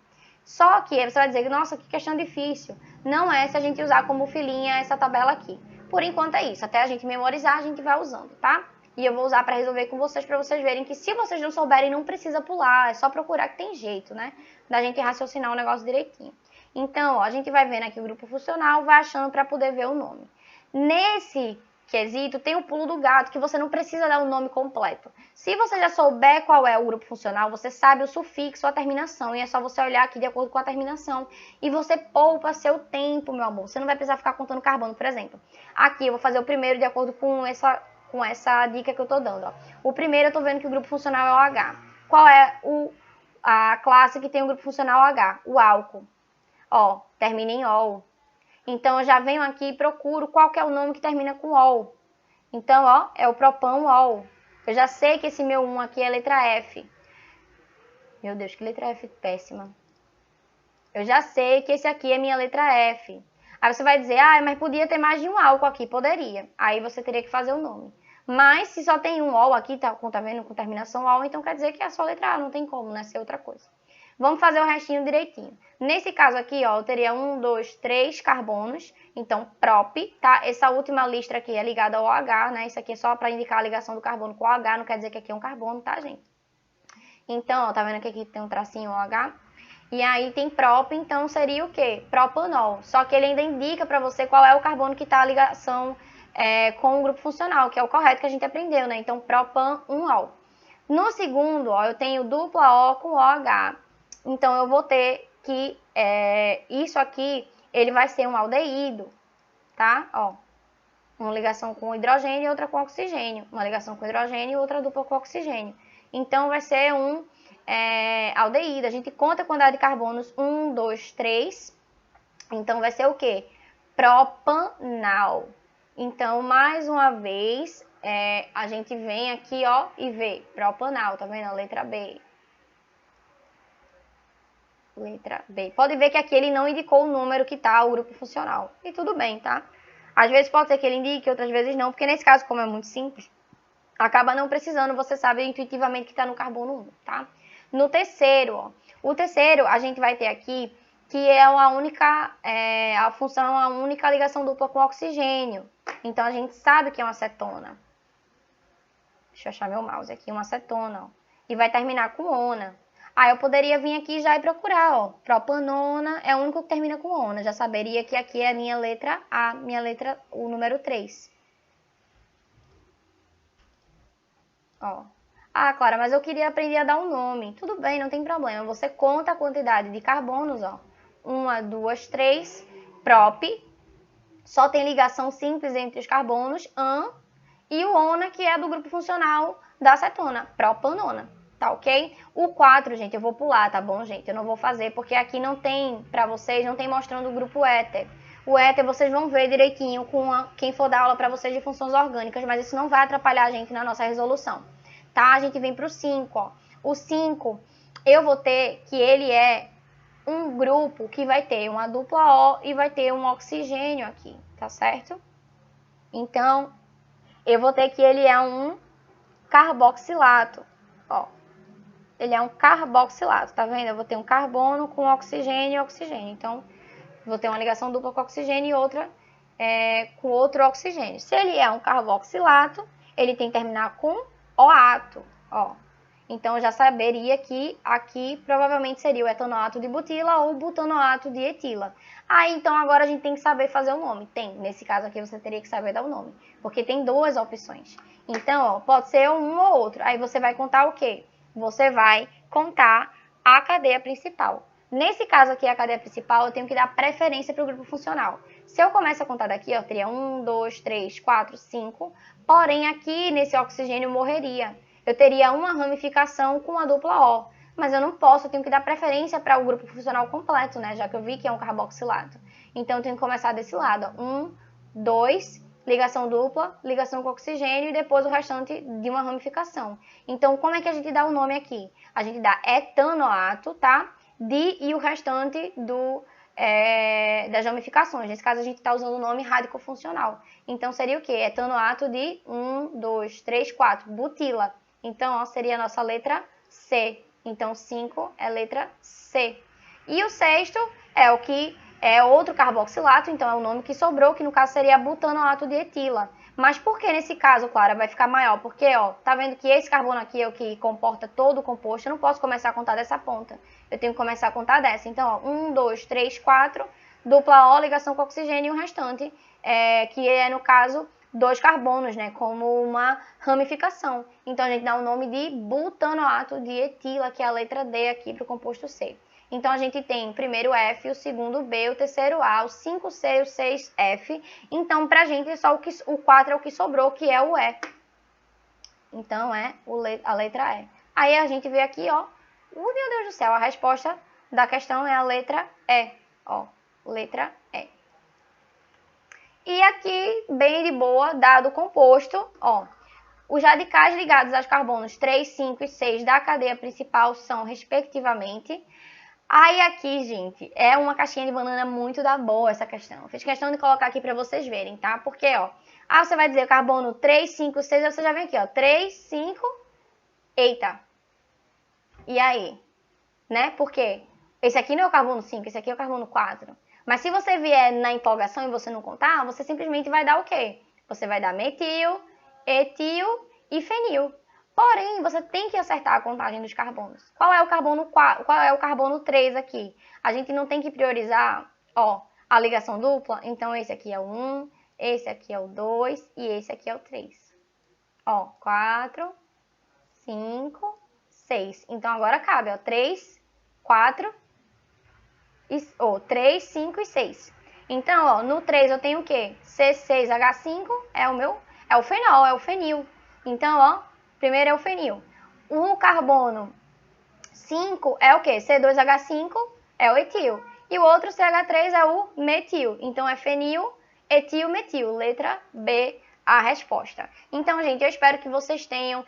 Só que você vai dizer, nossa, que questão difícil. Não é se a gente usar como filinha essa tabela aqui. Por enquanto é isso. Até a gente memorizar, a gente vai usando, tá? E eu vou usar para resolver com vocês, para vocês verem que se vocês não souberem, não precisa pular. É só procurar que tem jeito, né? Da gente raciocinar o negócio direitinho. Então, ó, a gente vai vendo aqui o grupo funcional, vai achando para poder ver o nome. Nesse quesito, tem o pulo do gato, que você não precisa dar o nome completo. Se você já souber qual é o grupo funcional, você sabe o sufixo, a terminação, e é só você olhar aqui de acordo com a terminação, e você poupa seu tempo, meu amor. Você não vai precisar ficar contando carbono, por exemplo. Aqui eu vou fazer o primeiro de acordo com essa dica que eu tô dando, ó. O primeiro eu tô vendo que o grupo funcional é o H. Qual é a classe que tem o grupo funcional H? O álcool. Ó, termina em ol. Então, eu já venho aqui e procuro qual que é o nome que termina com ol. Então, ó, é o propan-ol. Eu já sei que esse meu 1 aqui é a letra F. Meu Deus, que letra F péssima. Eu já sei que esse aqui é minha letra F. Aí você vai dizer, ah, mas podia ter mais de um álcool aqui. Poderia. Aí você teria que fazer o nome. Mas se só tem um ol aqui, tá vendo, com terminação ol, então quer dizer que é só letra A, não tem como, né, ser outra coisa. Vamos fazer o restinho direitinho. Nesse caso aqui, ó, eu teria 1, 2, 3 carbonos. Então, prop, tá? Essa última listra aqui é ligada ao OH, né? Isso aqui é só para indicar a ligação do carbono com o OH, não quer dizer que aqui é um carbono, tá, gente? Então, ó, tá vendo que aqui tem um tracinho OH? E aí tem prop, então seria o quê? Propanol. Só que ele ainda indica para você qual é o carbono que tá a ligação com o grupo funcional, que é o correto que a gente aprendeu, né? Então, propan-1-ol. No segundo, ó, eu tenho dupla O com OH. Então, eu vou ter que isso aqui, ele vai ser um aldeído, tá? Ó, uma ligação com hidrogênio e outra com oxigênio. Uma ligação com hidrogênio e outra dupla com oxigênio. Então, vai ser um aldeído. A gente conta a quantidade de carbonos 1, 2, 3. Então, vai ser o quê? Propanal. Então, mais uma vez, a gente vem aqui, ó, e vê propanal, tá vendo? A letra B. Letra B. Pode ver que aqui ele não indicou o número que tá o grupo funcional. E tudo bem, tá? Às vezes pode ser que ele indique, outras vezes não, porque nesse caso, como é muito simples, acaba não precisando, você sabe intuitivamente que tá no carbono 1, tá? No terceiro, ó. O terceiro, a gente vai ter aqui que é a única, a função é uma única ligação dupla com oxigênio. Então, a gente sabe que é uma acetona. Deixa eu achar meu mouse aqui, uma acetona, ó. E vai terminar com ona. Aí eu poderia vir aqui já e procurar, ó. Propanona é o único que termina com ona. Já saberia que aqui é a minha letra A, o número 3. Ó. Ah, Clara, mas eu queria aprender a dar um nome. Tudo bem, não tem problema. Você conta a quantidade de carbonos, ó. 1, 2, 3. Prop. Só tem ligação simples entre os carbonos, an. E o ona, que é do grupo funcional da acetona, propanona. Tá ok? O 4, gente, eu vou pular, tá bom, gente? Eu não vou fazer, porque aqui não tem, pra vocês, não tem mostrando o grupo éter. O éter vocês vão ver direitinho com quem for dar aula pra vocês de funções orgânicas, mas isso não vai atrapalhar a gente na nossa resolução. Tá? A gente vem pro 5, ó. O 5, eu vou ter que ele é um grupo que vai ter uma dupla O e vai ter um oxigênio aqui, tá certo? Então, eu vou ter que ele é um carboxilato, ó. Ele é um carboxilato, tá vendo? Eu vou ter um carbono com oxigênio e oxigênio. Então, vou ter uma ligação dupla com oxigênio e outra com outro oxigênio. Se ele é um carboxilato, ele tem que terminar com OAto, ó. Então, eu já saberia que aqui provavelmente seria o etanoato de butila ou o butanoato de etila. Aí, então, agora a gente tem que saber fazer o nome. Nesse caso aqui, você teria que saber dar o nome. Porque tem duas opções. Então, ó, pode ser um ou outro. Aí, você vai contar o quê? Você vai contar a cadeia principal. Nesse caso aqui, a cadeia principal, eu tenho que dar preferência para o grupo funcional. Se eu começo a contar daqui, ó, teria 1, 2, 3, 4, 5. Porém, aqui nesse oxigênio morreria. Eu teria uma ramificação com a dupla O. Mas eu não posso, eu tenho que dar preferência para o grupo funcional completo, né? Já que eu vi que é um carboxilato. Então, eu tenho que começar desse lado, ó. 1, 2, ligação dupla, ligação com oxigênio e depois o restante de uma ramificação. Então, como é que a gente dá o nome aqui? A gente dá etanoato, tá? E o restante das ramificações. Nesse caso, a gente está usando o nome radicofuncional. Então, seria o quê? Etanoato de 1, 2, 3, 4, butila. Então, ó, seria a nossa letra C. Então, 5 é letra C. E o sexto é o que é outro carboxilato, então é o nome que sobrou, que no caso seria butanoato de etila. Mas por que nesse caso, Clara, vai ficar maior? Porque, ó, tá vendo que esse carbono aqui é o que comporta todo o composto, eu não posso começar a contar dessa ponta. Eu tenho que começar a contar dessa. Então, ó, 1, 2, 3, 4, dupla O, ligação com oxigênio e o restante, que é, no caso, 2 carbonos, né, como uma ramificação. Então, a gente dá o nome de butanoato de etila, que é a letra D aqui para o composto C. Então, a gente tem o primeiro F, o segundo B, o terceiro A, o 5C e o 6F. Então, pra gente, só o 4 é o que sobrou, que é o E. Então, é a letra E. Aí, a gente vê aqui, ó, meu Deus do céu, a resposta da questão é a letra E. Ó, letra E. E aqui, bem de boa, dado o composto, ó, os radicais ligados aos carbonos 3, 5 e 6 da cadeia principal são, respectivamente... Aí aqui, gente, é uma caixinha de banana muito da boa essa questão. Eu fiz questão de colocar aqui pra vocês verem, tá? Porque, ó, você vai dizer carbono 3, 5, 6, aí você já vem aqui, ó, 3, 5, eita. E aí? Né? Porque esse aqui não é o carbono 5, esse aqui é o carbono 4. Mas se você vier na empolgação e você não contar, você simplesmente vai dar o quê? Você vai dar metil, etil e fenil. Porém, você tem que acertar a contagem dos carbonos. Qual é o carbono 4? Qual é o carbono 3 aqui? A gente não tem que priorizar, ó, a ligação dupla. Então, esse aqui é o 1, esse aqui é o 2 e esse aqui é o 3. Ó, 4, 5, 6. Então, agora cabe, ó, 3, 4, 3, 5 e 6. Então, ó, no 3 eu tenho o quê? C6H5 é o fenol, é o fenil. Então, ó, primeiro é o fenil. O carbono 5 é o quê? C2H5 é o etil. E o outro CH3 é o metil. Então, é fenil, etil, metil. Letra B, a resposta. Então, gente, eu espero que vocês tenham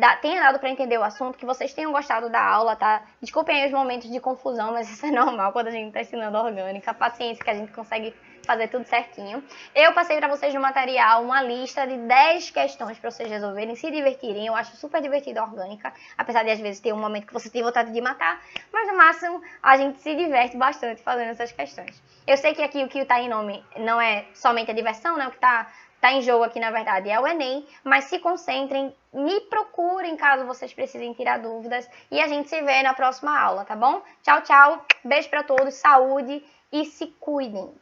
dado para entender o assunto, que vocês tenham gostado da aula, tá? Desculpem aí os momentos de confusão, mas isso é normal quando a gente está ensinando orgânica. Paciência que a gente consegue fazer tudo certinho. Eu passei para vocês no material uma lista de 10 questões para vocês resolverem, se divertirem. Eu acho super divertida a orgânica, apesar de às vezes ter um momento que você tem vontade de matar, mas no máximo a gente se diverte bastante fazendo essas questões. Eu sei que aqui o que está em nome não é somente a diversão, né? O que tá em jogo aqui, na verdade, é o Enem, mas se concentrem, me procurem caso vocês precisem tirar dúvidas e a gente se vê na próxima aula, tá bom? Tchau, tchau, beijo para todos, saúde e se cuidem!